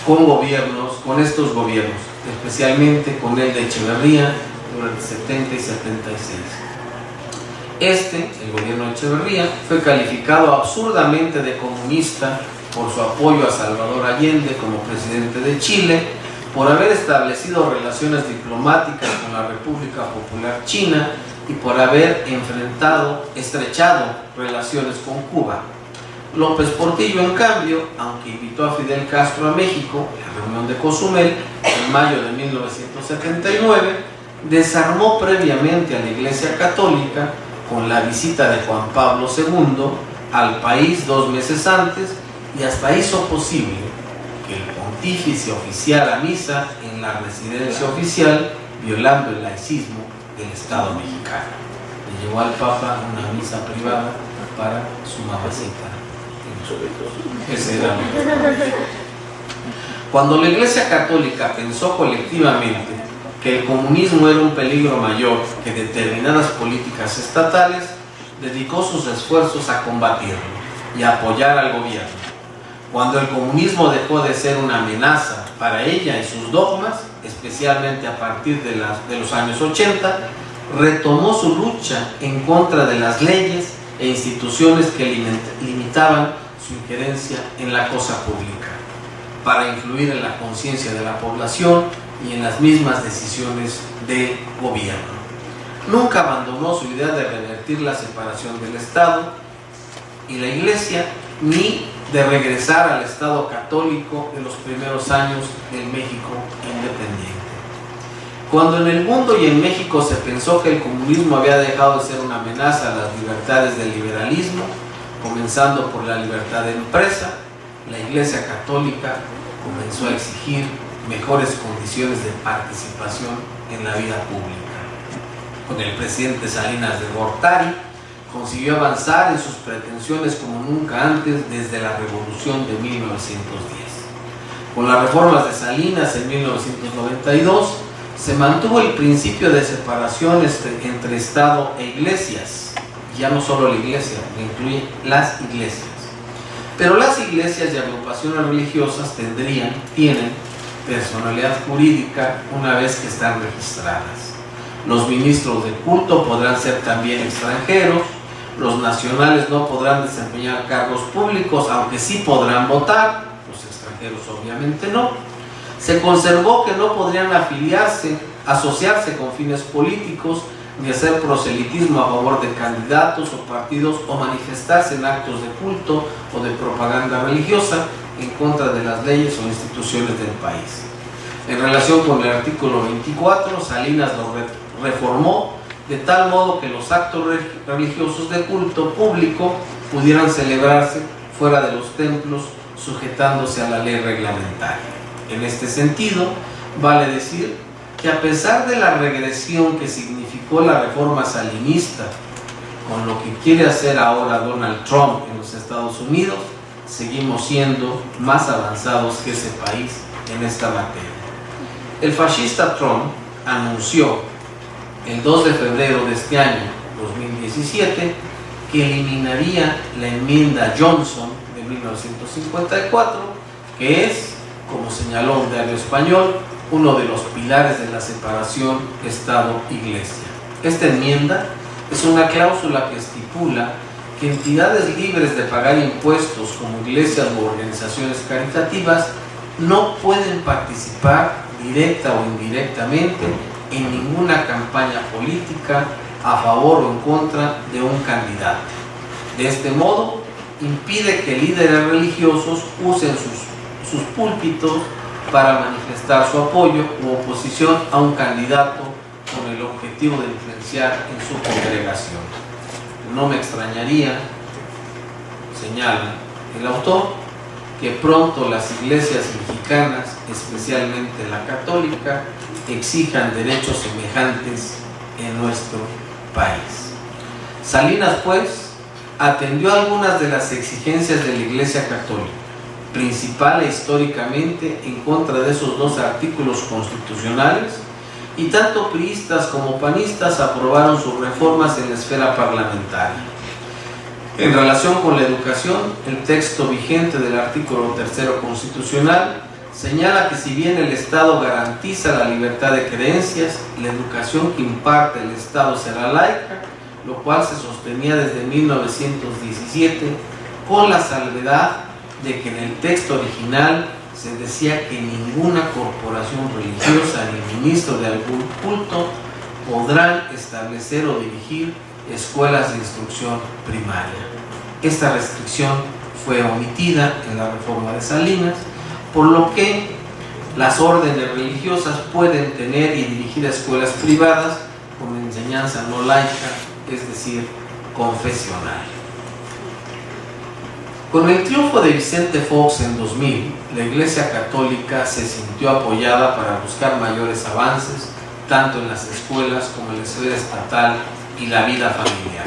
con estos gobiernos, especialmente con el de Echeverría durante 70 y 76. El gobierno de Echeverría, fue calificado absurdamente de comunista por su apoyo a Salvador Allende como presidente de Chile, por haber establecido relaciones diplomáticas con la República Popular China y por haber estrechado relaciones con Cuba. López Portillo, en cambio, aunque invitó a Fidel Castro a México en la reunión de Cozumel en mayo de 1979, desarmó previamente a la Iglesia Católica con la visita de Juan Pablo II al país 2 meses antes y hasta hizo posible que el pontífice oficiara misa en la residencia oficial, violando el laicismo del Estado mexicano. Le llevó al Papa una misa privada para su mamacita. Ese era. Cuando la Iglesia Católica pensó colectivamente que el comunismo era un peligro mayor que determinadas políticas estatales, dedicó sus esfuerzos a combatirlo y a apoyar al gobierno. Cuando el comunismo dejó de ser una amenaza para ella y sus dogmas, especialmente a partir de los años 80, retomó su lucha en contra de las leyes e instituciones que limitaban su injerencia en la cosa pública, para influir en la conciencia de la población y en las mismas decisiones del gobierno. Nunca abandonó su idea de revertir la separación del Estado y la Iglesia, ni de regresar al Estado católico de los primeros años del México independiente. Cuando en el mundo y en México se pensó que el comunismo había dejado de ser una amenaza a las libertades del liberalismo, comenzando por la libertad de empresa, la Iglesia Católica comenzó a exigir mejores condiciones de participación en la vida pública. Con el presidente Salinas de Gortari, consiguió avanzar en sus pretensiones como nunca antes desde la Revolución de 1910. Con las reformas de Salinas en 1992, se mantuvo el principio de separación entre Estado e iglesias. Ya no solo la iglesia, incluye las iglesias. Pero las iglesias y agrupaciones religiosas tienen personalidad jurídica una vez que están registradas. Los ministros de culto podrán ser también extranjeros. Los nacionales no podrán desempeñar cargos públicos, aunque sí podrán votar. Los extranjeros obviamente no. Se conservó que no podrían asociarse con fines políticos, ni hacer proselitismo a favor de candidatos o partidos, o manifestarse en actos de culto o de propaganda religiosa en contra de las leyes o instituciones del país. En relación con el artículo 24, Salinas lo reformó de tal modo que los actos religiosos de culto público pudieran celebrarse fuera de los templos, sujetándose a la ley reglamentaria. En este sentido, vale decir que que a pesar de la regresión que significó la reforma salinista, con lo que quiere hacer ahora Donald Trump en los Estados Unidos, seguimos siendo más avanzados que ese país en esta materia. El fascista Trump anunció el 2 de febrero de este año, 2017, que eliminaría la enmienda Johnson de 1954, que es, como señaló un diario español, uno de los pilares de la separación Estado-Iglesia. Esta enmienda es una cláusula que estipula que entidades libres de pagar impuestos como iglesias u organizaciones caritativas no pueden participar directa o indirectamente en ninguna campaña política a favor o en contra de un candidato. De este modo, impide que líderes religiosos usen sus púlpitos para manifestar su apoyo u oposición a un candidato con el objetivo de influenciar en su congregación. No me extrañaría, señala el autor, que pronto las iglesias mexicanas, especialmente la católica, exijan derechos semejantes en nuestro país. Salinas, pues, atendió algunas de las exigencias de la Iglesia Católica, principal e históricamente en contra de esos dos artículos constitucionales, y tanto priistas como panistas aprobaron sus reformas en la esfera parlamentaria. En relación con la educación, el texto vigente del artículo 3 constitucional señala que si bien el Estado garantiza la libertad de creencias, la educación que imparte el Estado será laica, lo cual se sostenía desde 1917, con la salvedad de que en el texto original se decía que ninguna corporación religiosa ni ministro de algún culto podrán establecer o dirigir escuelas de instrucción primaria. Esta restricción fue omitida en la reforma de Salinas, por lo que las órdenes religiosas pueden tener y dirigir escuelas privadas con enseñanza no laica, es decir, confesional. Con el triunfo de Vicente Fox en 2000, la Iglesia Católica se sintió apoyada para buscar mayores avances, tanto en las escuelas como en la esfera estatal y la vida familiar.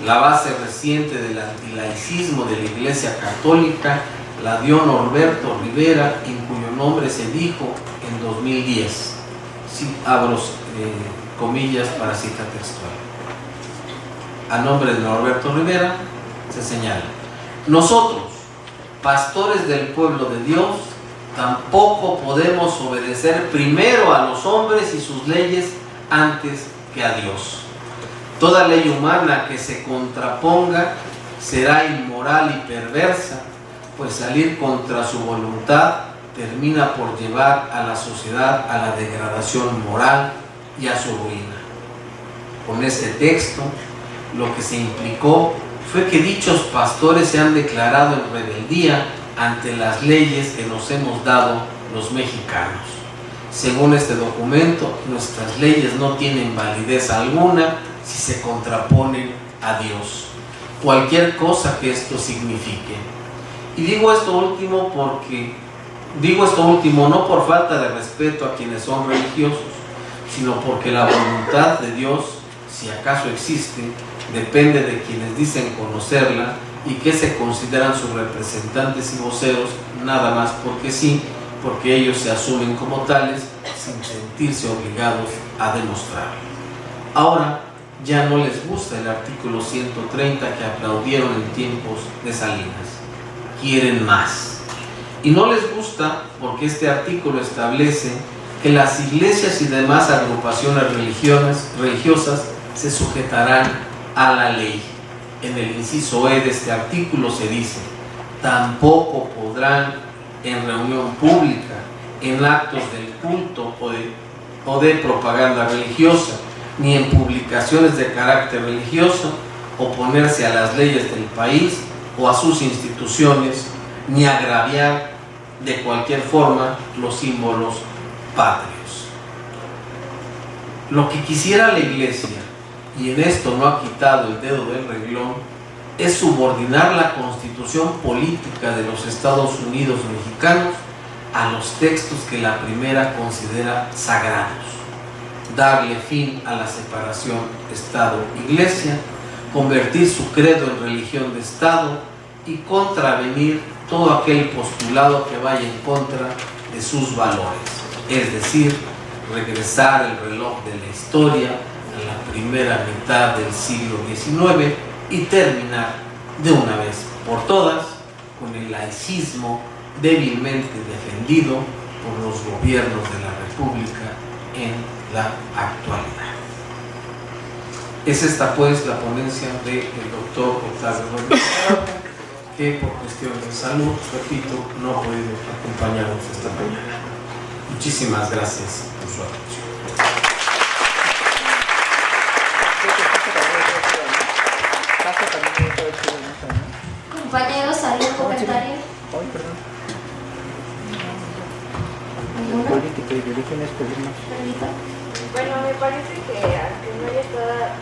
La base reciente del antilaicismo de la Iglesia Católica la dio Norberto Rivera, en cuyo nombre se dijo en 2010, sí, abro comillas para cita textual. A nombre de Norberto Rivera se señala: nosotros, pastores del pueblo de Dios, tampoco podemos obedecer primero a los hombres y sus leyes antes que a Dios. Toda ley humana que se contraponga será inmoral y perversa, pues salir contra su voluntad termina por llevar a la sociedad a la degradación moral y a su ruina. Con este texto, lo que se implicó fue que dichos pastores se han declarado en rebeldía ante las leyes que nos hemos dado los mexicanos. Según este documento, nuestras leyes no tienen validez alguna si se contraponen a Dios, cualquier cosa que esto signifique. Y digo esto último no por falta de respeto a quienes son religiosos, sino porque la voluntad de Dios, si acaso existe, depende de quienes dicen conocerla y que se consideran sus representantes y voceros, nada más porque sí, porque ellos se asumen como tales sin sentirse obligados a demostrarlo. Ahora ya no les gusta el artículo 130 que aplaudieron en tiempos de Salinas. Quieren más. Y no les gusta porque este artículo establece que las iglesias y demás agrupaciones religiosas se sujetarán a la ley. En el inciso E de este artículo se dice: tampoco podrán en reunión pública, en actos del culto o de propaganda religiosa, ni en publicaciones de carácter religioso, oponerse a las leyes del país o a sus instituciones, ni agraviar de cualquier forma los símbolos patrios. Lo que quisiera la Iglesia, y en esto no ha quitado el dedo del renglón, es subordinar la constitución política de los Estados Unidos mexicanos a los textos que la primera considera sagrados, darle fin a la separación Estado-Iglesia, convertir su credo en religión de Estado y contravenir todo aquel postulado que vaya en contra de sus valores, es decir, regresar el reloj de la historia a la primera mitad del siglo XIX y terminar de una vez por todas con el laicismo débilmente defendido por los gobiernos de la República en la actualidad. Es esta pues la ponencia del doctor Octavio Rodríguez, que por cuestión de salud, repito, no ha podido acompañarnos esta mañana. Muchísimas gracias por su atención. Compañeros, ¿algún comentario? ¿Alguno? Política y religiones, Permita. Bueno, me parece que aunque no haya estado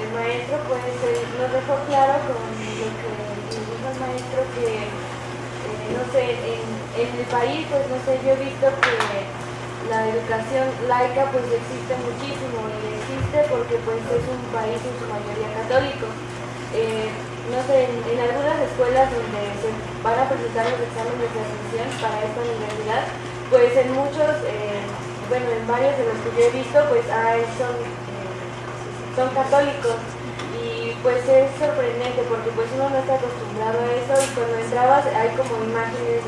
el maestro, pues nos dejó claro con lo que dijo el maestro que, no sé, en el país, pues no sé, yo he visto que la educación laica pues existe muchísimo y existe porque pues es un país en su mayoría católico. No sé, en algunas escuelas donde se van a presentar los exámenes de admisión para esta universidad, pues en muchos, bueno, en varios de los que yo he visto, pues son católicos y pues es sorprendente porque pues uno no está acostumbrado a eso y cuando entrabas hay como imágenes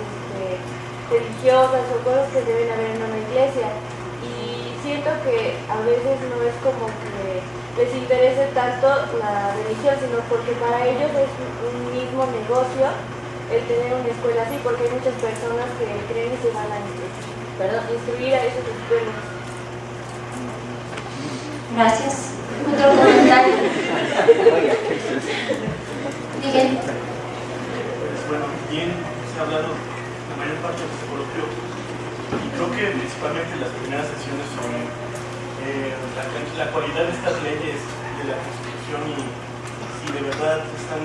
religiosas o cosas que deben haber en una iglesia y siento que a veces no es como que les interese tanto la religión, sino porque para ellos es un mismo negocio el tener una escuela así, porque hay muchas personas que creen que se van a instruir a esas escuelas. Gracias. ¿Otro comentario? Miguel. Bueno, bien, se ha hablado la mayor parte del coloquio y creo que principalmente las primeras sesiones sobre la cualidad de estas leyes de la Constitución y si de verdad están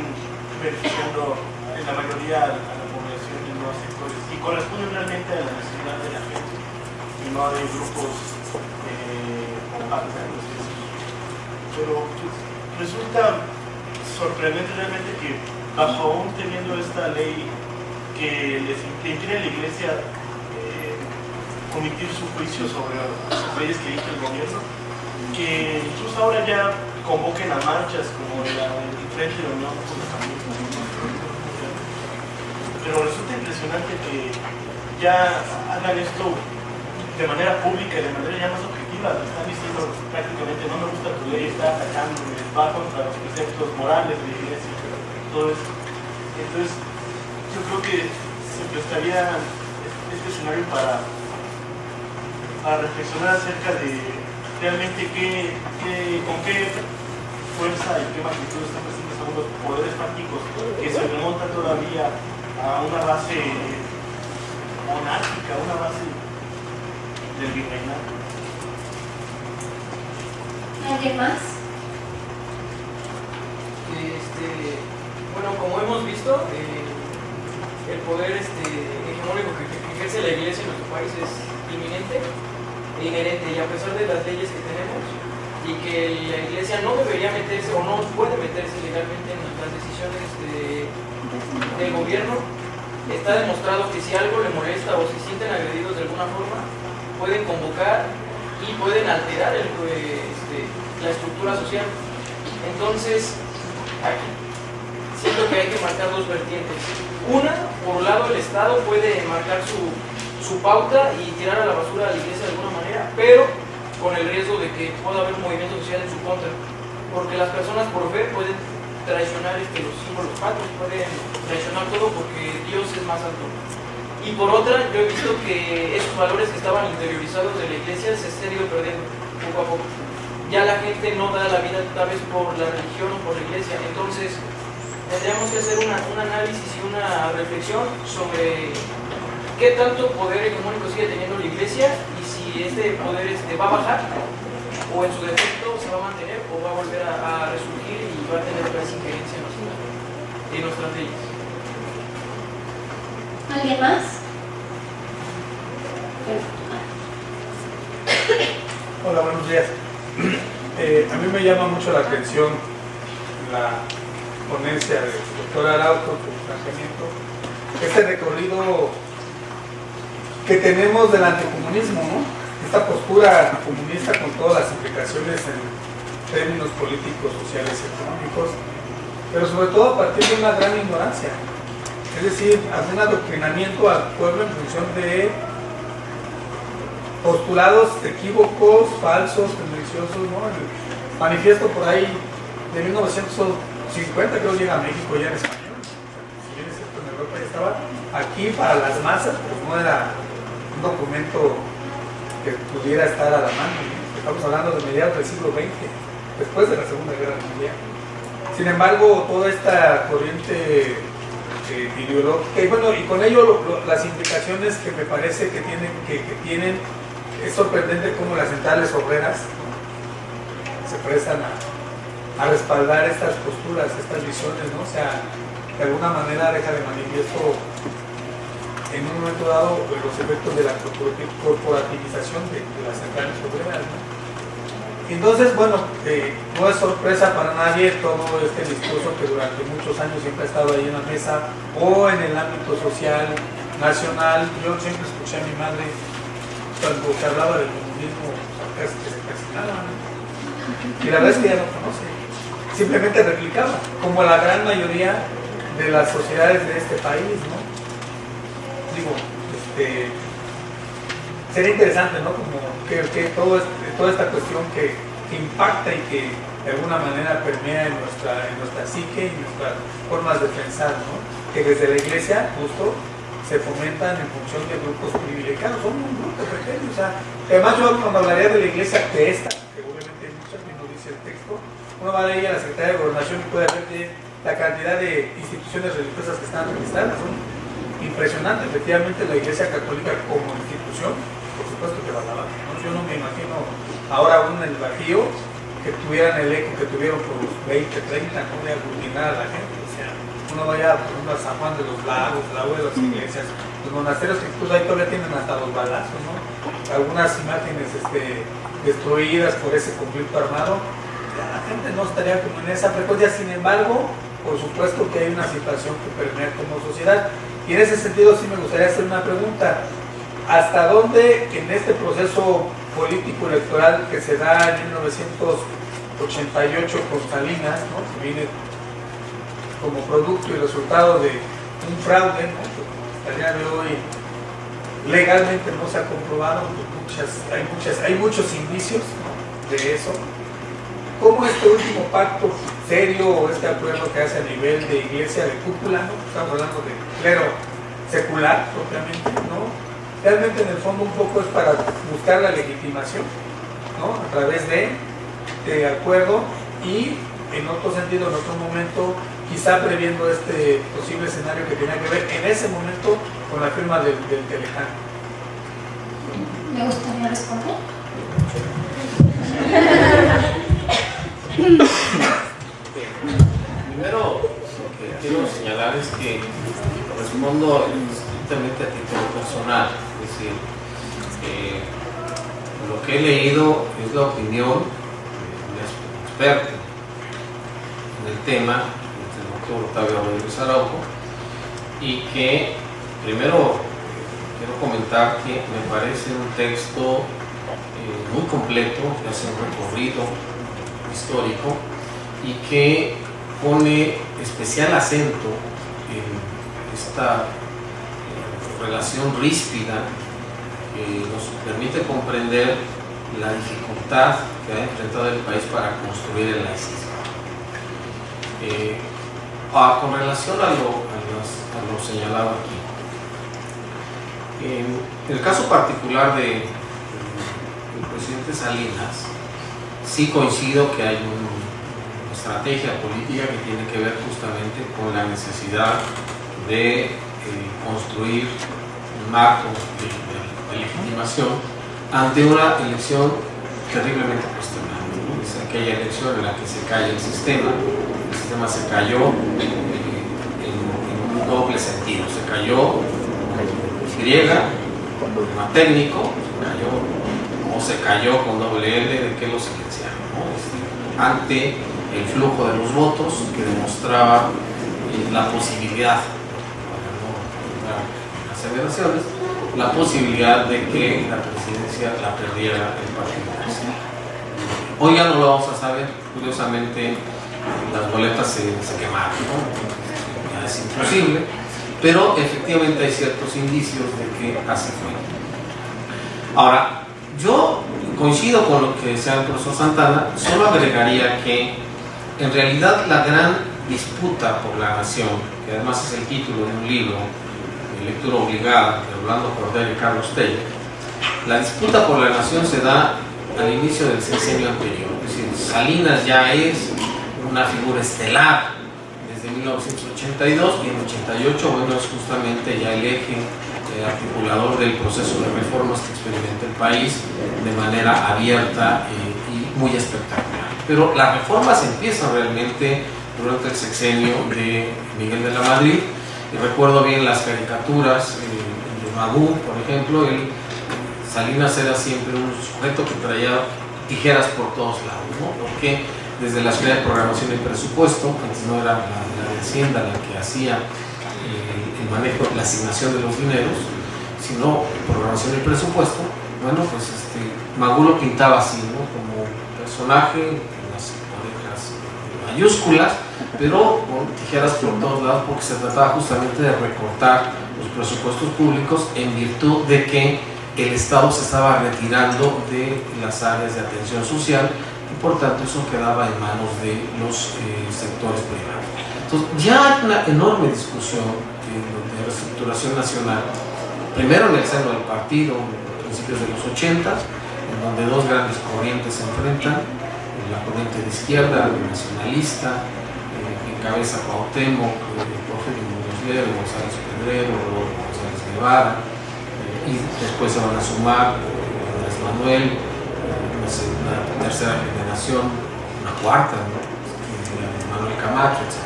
beneficiando en la mayoría a la población y no a sectores y corresponden realmente a la necesidad de la gente y no a de grupos compactos. Pero pues, resulta sorprendente realmente que bajo aún teniendo esta ley que le impide a la Iglesia omitir su juicio sobre las leyes que dicta el gobierno, que incluso ahora ya convoquen a marchas como el Frente de Unión por la Familia. Pero resulta impresionante que ya hagan esto de manera pública y de manera ya más objetiva. Están diciendo prácticamente no me gusta tu ley, está atacando, va contra los preceptos morales de la Iglesia, todo eso. Entonces, yo creo que se prestaría este escenario para reflexionar acerca de realmente con qué fuerza y qué magnitud están presentes aún los poderes fácticos que se remontan todavía a una base monárquica, una base del virreinato. ¿Alguien más? Bueno, como hemos visto, el poder hegemónico que ejerce la Iglesia en nuestro país es inminente e inherente, y a pesar de las leyes que tenemos y que la Iglesia no debería meterse o no puede meterse legalmente en las decisiones del gobierno, está demostrado que si algo le molesta o se sienten agredidos de alguna forma, pueden convocar y pueden alterar la estructura social. Entonces, aquí siento que hay que marcar dos vertientes. Una, por un lado, el Estado puede marcar su pauta y tirar a la basura a la Iglesia de alguna manera, pero con el riesgo de que pueda haber un movimiento social en su contra, porque las personas por fe pueden traicionar los símbolos patrios, pueden traicionar todo porque Dios es más alto. Y por otra, yo he visto que esos valores que estaban interiorizados de la Iglesia se han ido perdiendo poco a poco. Ya la gente no da la vida tal vez por la religión o por la Iglesia, entonces tendríamos que hacer un análisis y una reflexión sobre qué tanto poder hegemónico sigue teniendo la Iglesia y si este poder va a bajar o en su defecto se va a mantener o va a volver a resurgir y va a tener más injerencia en nuestras leyes. ¿Alguien más? Hola, buenos días. A mí me llama mucho la atención la ponencia del doctor Araujo, su planteamiento, este recorrido que tenemos del anticomunismo, ¿no? Esta postura comunista con todas las implicaciones en términos políticos, sociales y económicos, pero sobre todo a partir de una gran ignorancia, es decir, hacer un adoctrinamiento al pueblo en función de postulados equívocos, falsos, tendenciosos, ¿no? El manifiesto por ahí de 1950 creo llega a México ya en español, si bien es cierto en Europa ya estaba, aquí para las masas pues no era un documento que pudiera estar a la mano, ¿no? Estamos hablando de mediados del siglo XX, después de la Segunda Guerra Mundial. Sin embargo, toda esta corriente ideológica, y bueno, y con ello las implicaciones que me parece que tienen, es sorprendente cómo las centrales obreras, ¿no?, se prestan a respaldar estas posturas, estas visiones, ¿no? O sea, de alguna manera deja de manifiesto en un momento dado los efectos de la corporativización de las centrales obreras, ¿no? Entonces, bueno, no es sorpresa para nadie todo este discurso que durante muchos años siempre ha estado ahí en la mesa o en el ámbito social, nacional. Yo siempre escuché a mi madre cuando se hablaba del comunismo, casi nada, ¿no? Y la verdad es que ya no conoce, simplemente replicaba, como la gran mayoría de las sociedades de este país, ¿no? Digo, sería interesante, ¿no? Como que toda esta cuestión que impacta y que de alguna manera permea en nuestra psique y nuestras formas de pensar, ¿no? Que desde la iglesia justo se fomentan en función de grupos privilegiados, son un grupo pequeño, o sea, además yo cuando hablaría de la iglesia de esta, que obviamente hay muchas, no dice el texto, uno va a ir a la Secretaría de Gobernación y puede ver que la cantidad de instituciones religiosas que están registradas son impresionantes. Efectivamente la Iglesia Católica como institución, por supuesto que va a la baja, ¿no? Yo no me imagino ahora aún en el Bajío que tuvieran el eco que tuvieron por los 20, 30, ¿no?, de aglutinar a la gente. O sea, uno vaya por ejemplo a San Juan de los Lagos, al lado de las iglesias, los monasterios que incluso ahí todavía tienen hasta los balazos, ¿no? Algunas imágenes destruidas por ese conflicto armado. La gente no estaría como en esa frecuencia. Sin embargo, por supuesto que hay una situación que permea como sociedad. Y en ese sentido sí me gustaría hacer una pregunta. ¿Hasta dónde en este proceso político electoral que se da en 1988 con Salinas, ¿no?, que viene como producto y resultado de un fraude, ¿no?, que hasta el día de hoy legalmente no se ha comprobado, hay muchos indicios, ¿no?, de eso? ¿Cómo este último pacto serio o este acuerdo que hace a nivel de iglesia de cúpula, ¿no?, estamos hablando de clero secular propiamente, ¿no?, realmente en el fondo un poco es para buscar la legitimación, ¿no?, a través de acuerdo y en otro sentido, en otro momento, quizá previendo este posible escenario que tenía que ver en ese momento con la firma del Telecán? ¿Me gustaría responder? Primero, lo que quiero señalar es que respondo estrictamente a título personal, es decir, lo que he leído es la opinión de un experto en el tema, el doctor Octavio Rodríguez Araujo, y que primero quiero comentar que me parece un texto muy completo, que hace un recorrido histórico y que pone especial acento en esta relación ríspida que nos permite comprender la dificultad que ha enfrentado el país para construir el laicismo. Con relación a lo señalado aquí, en el caso particular del presidente Salinas, sí coincido que hay una estrategia política que tiene que ver justamente con la necesidad de construir un marco de legitimación ante una elección terriblemente cuestionada, ¿no? Es aquella elección en la que se cae el sistema se cayó en un doble sentido, se cayó griega problema técnico, se cayó con doble L, de que lo silenciaron, ¿no? Ante el flujo de los votos que demostraba la posibilidad, para no dar aseveraciones, la posibilidad de que la presidencia la perdiera el Partido Nacional. Hoy ya no lo vamos a saber, curiosamente las boletas se quemaron, ¿no? Ya es imposible, pero efectivamente hay ciertos indicios de que así fue. Ahora, yo coincido con lo que decía el profesor Santana, solo agregaría que en realidad la gran disputa por la nación, que además es el título de un libro de lectura obligada de Orlando Cordero y Carlos Tello, la disputa por la nación se da al inicio del sexenio anterior. Es decir, Salinas ya es una figura estelar desde 1982 y en 88, bueno, es justamente ya el eje articulador del proceso de reformas que experimenta el país de manera abierta y muy espectacular. Pero las reformas empiezan realmente durante el sexenio de Miguel de la Madrid, y recuerdo bien las caricaturas de Magú, por ejemplo. Salinas era siempre un sujeto que traía tijeras por todos lados, ¿no? Porque desde la Secretaría de Programación y Presupuesto, antes no era la de Hacienda la que hacía el manejo, la asignación de los dineros, sino programación y presupuesto, bueno, pues Magú lo pintaba así, ¿no? Como personaje, con las orejas mayúsculas, pero con tijeras por todos lados, porque se trataba justamente de recortar los presupuestos públicos en virtud de que el Estado se estaba retirando de las áreas de atención social y por tanto eso quedaba en manos de los sectores privados. Entonces ya hay una enorme discusión de reestructuración nacional, primero en el seno del partido, a principios de los 80, en donde dos grandes corrientes se enfrentan, la corriente de izquierda, nacionalista, que encabeza Cuauhtémoc, Porfirio Muñoz Ledo, González Pedrero, González Guevara, y después se van a sumar Andrés Manuel, una tercera generación, una cuarta, ¿no? Manuel Camacho, etc.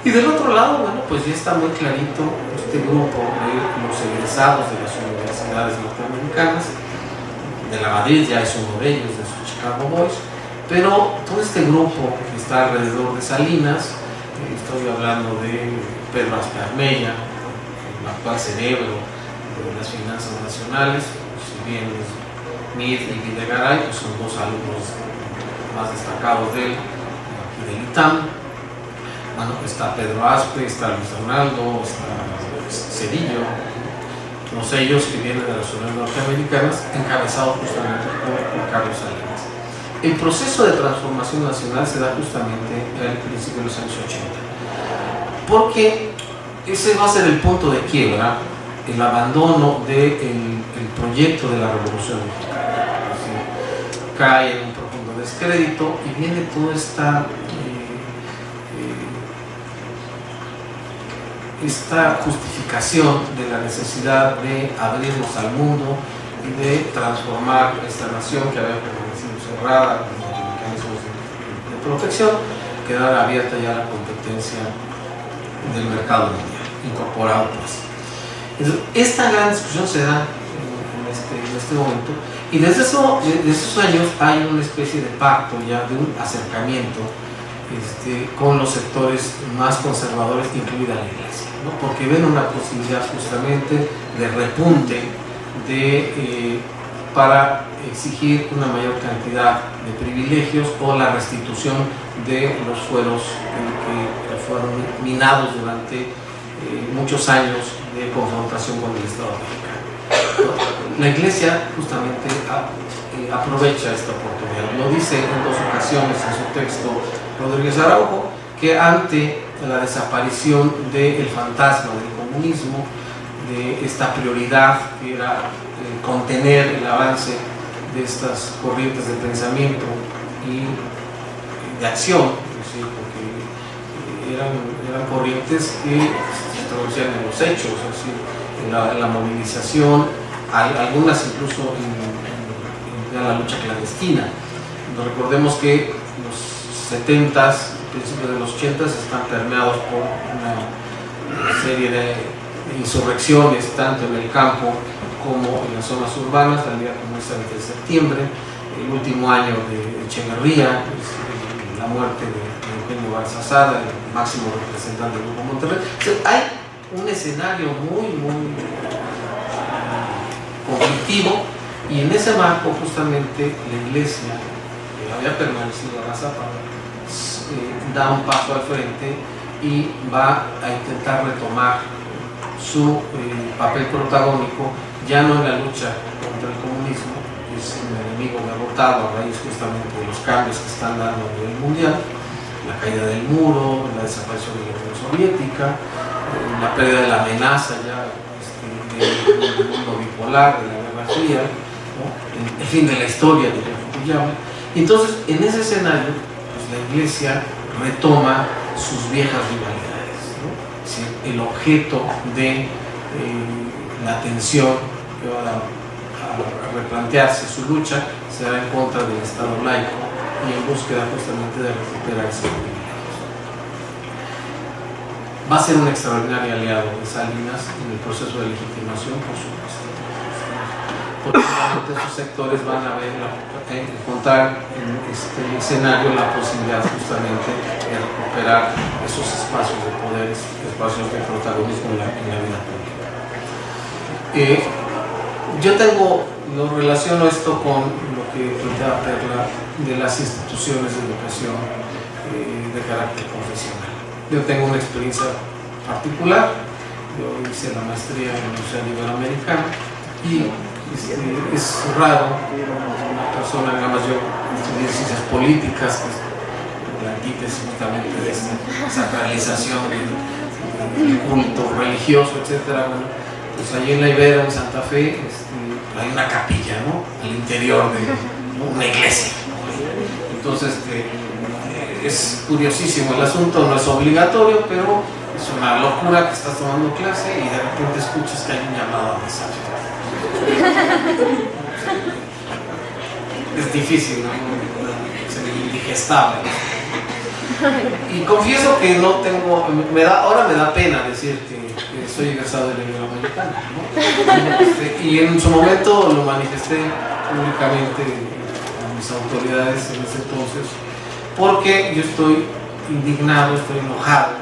Y del otro lado, bueno, pues ya está muy clarito este grupo de los egresados de las universidades norteamericanas. De la Madrid ya es uno de ellos, de sus Chicago Boys, pero todo este grupo que está alrededor de Salinas, estoy hablando de Pedro Aspe-Armella, el actual cerebro de las finanzas nacionales, si bien Meade y Videgaray, pues son dos alumnos más destacados de él, aquí del ITAM. Bueno, está Pedro Aspe, está Luis Donaldo, está Cedillo, todos ellos que vienen de las universidades norteamericanas, encabezados justamente por Carlos Salinas. El proceso de transformación nacional se da justamente al principio de los años 80, porque ese va a ser el punto de quiebra, el abandono del proyecto de la Revolución Mexicana. Es decir, cae en un profundo descrédito y viene toda esta justificación de la necesidad de abrirnos al mundo y de transformar esta nación que había permanecido cerrada con los mecanismos de protección, quedar abierta ya a la competencia del mercado mundial, incorporado pues. Entonces, esta gran discusión se da en este momento, y desde esos años hay una especie de pacto ya, de un acercamiento con los sectores más conservadores, incluida la Iglesia, ¿no? Porque ven una posibilidad justamente de repunte para exigir una mayor cantidad de privilegios o la restitución de los fueros que fueron minados durante muchos años de confrontación con el Estado mexicano. La Iglesia justamente aprovecha esta oportunidad. Lo dice en dos ocasiones en su texto Rodríguez Araujo, que ante la desaparición del fantasma del comunismo, de esta prioridad que era contener el avance de estas corrientes de pensamiento y de acción, ¿sí? Porque eran corrientes que se traducían en los hechos, ¿sí? en la movilización, algunas incluso en la lucha clandestina. Recordemos que los 70s, principios de los 80s están permeados por una serie de insurrecciones, tanto en el campo como en las zonas urbanas, al día como es el 3 de septiembre, el último año de Echeverría, la muerte de Eugenio Barzazada, el máximo representante del Grupo Monterrey. O sea, hay un escenario muy conflictivo, y en ese marco justamente la Iglesia, que había permanecido agazapada, da un paso al frente y va a intentar retomar su papel protagónico, ya no en la lucha contra el comunismo, que es un enemigo derrotado a raíz justamente de los cambios que están dando a nivel mundial, la caída del muro, la desaparición de la Unión Soviética, la pérdida de la amenaza ya del mundo bipolar, de la Guerra Fría, ¿no? El fin de la historia de Fukuyama. Entonces, en ese escenario, pues, la Iglesia retoma sus viejas rivalidades, ¿no? Es decir, el objeto de la tensión que va a replantearse su lucha será en contra del Estado laico y en búsqueda justamente de recuperar esos privilegios. Va a ser un extraordinario aliado de Salinas en el proceso de legitimación, por supuesto. Porque esos sectores van a encontrar en este escenario la posibilidad justamente de recuperar esos espacios de poder, espacios de protagonismo en la vida pública. Lo relaciono esto con lo que planteaba Perla de las instituciones de educación de carácter profesional. Yo tengo una experiencia particular, yo hice la maestría en la Universidad Iberoamericana y es raro una persona, digamos, yo estudié ciencias políticas, que es la antítesis justamente de esta sacralización del culto religioso, etc. Bueno, pues allí en la Ibero, en Santa Fe, hay una capilla, ¿no?, al interior de una iglesia. Entonces, es curiosísimo el asunto, no es obligatorio, pero es una locura que estás tomando clase y de repente escuchas que hay un llamado a misa. Es difícil, ¿no? Es indigestable. Y confieso que no tengo, ahora me da pena decir que soy egresado de la Iberoamericana, ¿no? Y en su momento lo manifesté públicamente a mis autoridades en ese entonces, porque yo estoy indignado, estoy enojado.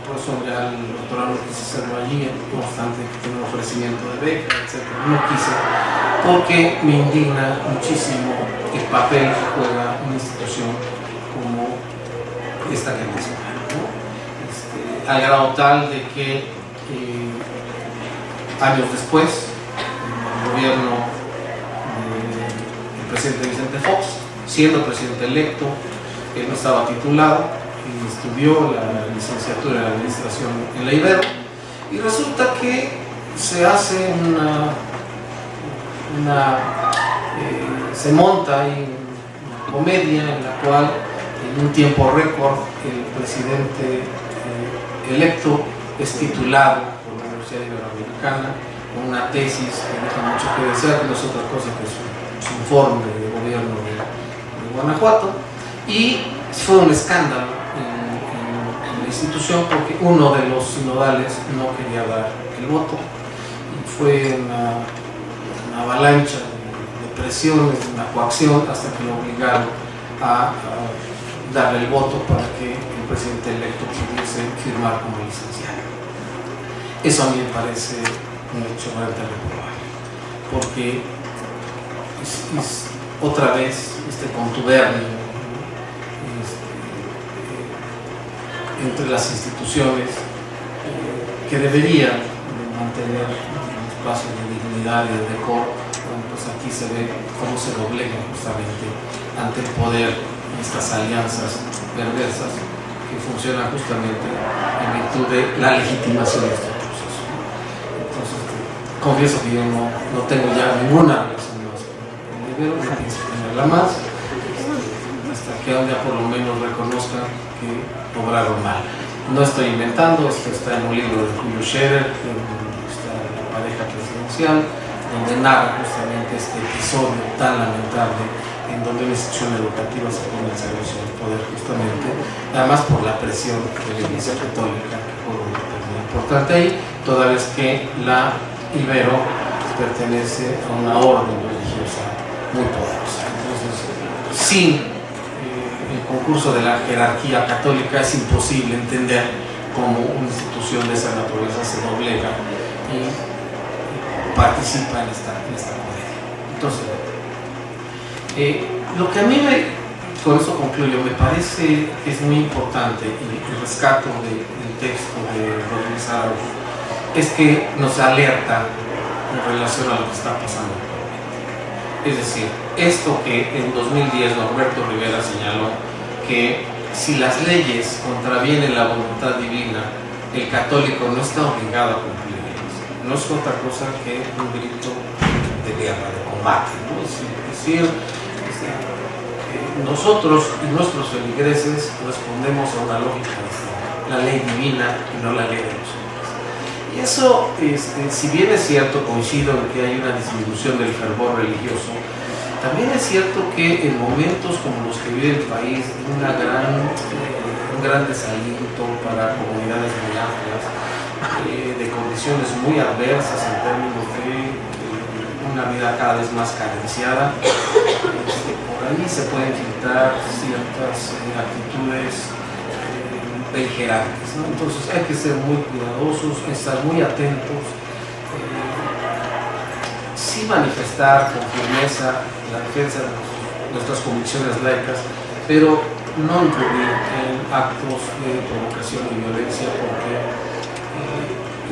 Por eso ya el doctorado no quise hacerlo allí, no obstante que tiene un ofrecimiento de beca, etc. No quise, porque me indigna muchísimo el papel que juega una institución como esta que mencioné, ¿no? Al grado tal de que años después, el gobierno del presidente Vicente Fox, siendo presidente electo, él no estaba titulado, y estudió la licenciatura en administración en la Ibero, y resulta que se hace se monta ahí una comedia en la cual en un tiempo récord el presidente electo es titulado por la Universidad Iberoamericana con una tesis que deja mucho que desear, que no es otra cosa que su informe de gobierno de Guanajuato, y fue un escándalo en la institución porque uno de los sinodales no quería dar el voto, y fue una avalancha de presiones, una coacción, hasta que lo obligaron a darle el voto para que el presidente electo pudiese firmar como licenciado. Eso a mí me parece un hecho realmente reprobable, porque es otra vez este contubernio entre las instituciones que deberían mantener un espacio de dignidad y de decoro. Bueno, pues aquí se ve cómo se doblegan justamente ante el poder estas alianzas perversas que funcionan justamente en virtud de la legitimación de este proceso. Entonces, confieso que yo no tengo ya ninguna relación más con el Ibero, no pienso tenerla más, hasta que un día por lo menos reconozcan que obraron mal. No estoy inventando, esto está en un libro de Julio Scherer, La pareja presidencial, donde narra justamente este episodio tan lamentable en donde una institución educativa se pone al servicio del poder justamente, además por la presión de la Iglesia Católica, que juega un papel muy importante ahí, toda vez que la Ibero pertenece a una orden religiosa muy poderosa. Entonces, sin el concurso de la jerarquía católica es imposible entender cómo una institución de esa naturaleza se doblega y participa en esta comedia. Entonces, lo que a mí con eso concluyo, me parece que es muy importante y rescato del texto de Rodríguez Araujo, es que nos alerta en relación a lo que está pasando. Es decir, esto que en 2010 Norberto Rivera señaló, que si las leyes contravienen la voluntad divina, el católico no está obligado a cumplirlas. No es otra cosa que un grito de guerra, de combate, ¿no? Es decir, nosotros y nuestros feligreses respondemos a una lógica distinta, la ley divina y no la ley de los hombres. Y eso, si bien es cierto, coincido en que hay una disminución del fervor religioso, también es cierto que en momentos como los que vive el país, un gran desaliento para comunidades muy amplias, de condiciones muy adversas en términos de una vida cada vez más carenciada, por ahí se pueden filtrar ciertas actitudes beligerantes, ¿no? Entonces hay que ser muy cuidadosos, estar muy atentos, sí manifestar con firmeza la defensa de nuestras convicciones laicas, pero no incurrir en actos de provocación y violencia, porque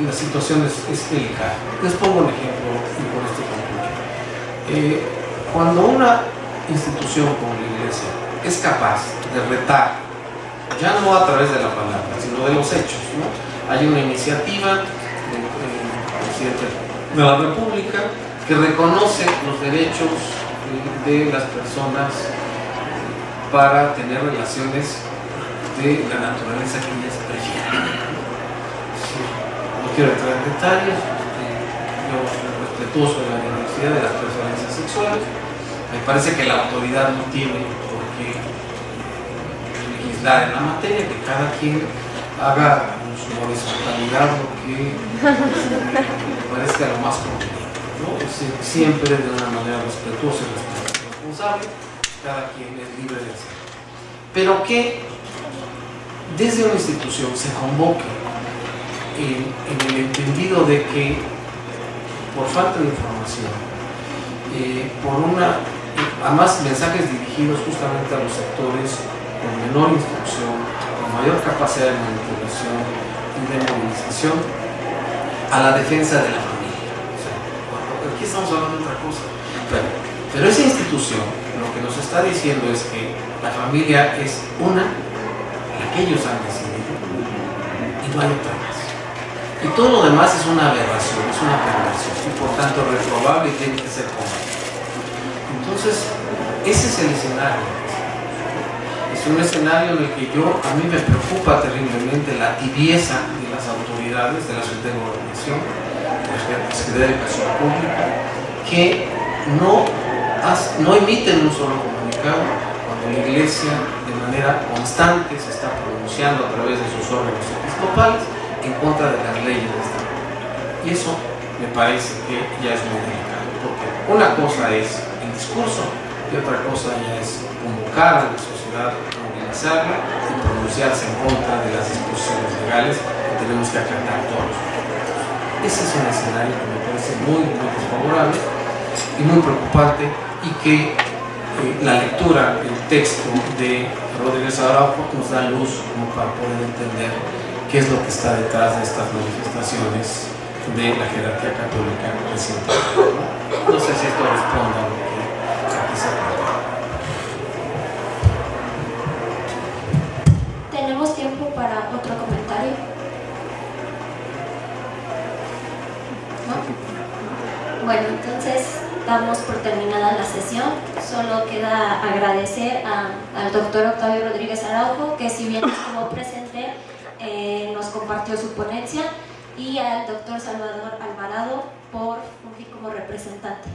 la situación es delicada. Les pongo un ejemplo y con esto concluyo. Cuando una institución como la Iglesia es capaz de retar, ya no a través de la palabra, sino de los hechos, ¿no? Hay una iniciativa del presidente de la República que reconoce los derechos de las personas para tener relaciones de la naturaleza que ellas prefieran. No quiero entrar en detalles, yo soy respetuoso de la diversidad de las preferencias sexuales. Me parece que la autoridad no tiene por qué legislar en la materia, que cada quien haga con su horizontalidad lo que me parezca lo más conveniente, ¿no? Siempre de una manera respetuosa y responsable, cada quien es libre de hacerlo. Pero que desde una institución se convoque en el entendido de que por falta de información, además mensajes dirigidos justamente a los sectores con menor instrucción, con mayor capacidad de manipulación y de movilización, a la defensa de la familia. O sea, aquí estamos hablando de otra cosa, pero esa institución lo que nos está diciendo es que la familia es una, la que ellos han decidido, y no hay otra más. Y todo lo demás es una aberración, es una perversión, y por tanto reprobable y tiene que ser combatido. Entonces, ese es el escenario. Es un escenario en el que a mí me preocupa terriblemente la tibieza de las autoridades, de la Secretaría de Gobernación, de la Secretaría de Educación Pública, que no emiten un solo comunicado cuando la Iglesia de manera constante se está pronunciando a través de sus órganos episcopales en contra de las leyes de esta manera. Y eso me parece que ya es muy delicado, porque una cosa es el discurso y otra cosa ya es convocar a la sociedad, movilizarla y pronunciarse en contra de las disposiciones legales que tenemos que acatar todos. Ese es un escenario que me parece muy, muy desfavorable y muy preocupante, y que la lectura, el texto de Rodríguez Araujo nos da luz como para poder entender qué es lo que está detrás de estas manifestaciones de la jerarquía católica reciente. No sé si esto responde a lo que aquí se plantea. ¿Tenemos tiempo para otro comentario? ¿No? Bueno, entonces damos por terminada la sesión. Solo queda agradecer al doctor Octavio Rodríguez Araujo, que si bien estuvo presente, nos compartió su ponencia, y al doctor Salvador Alvarado por fungir como representante.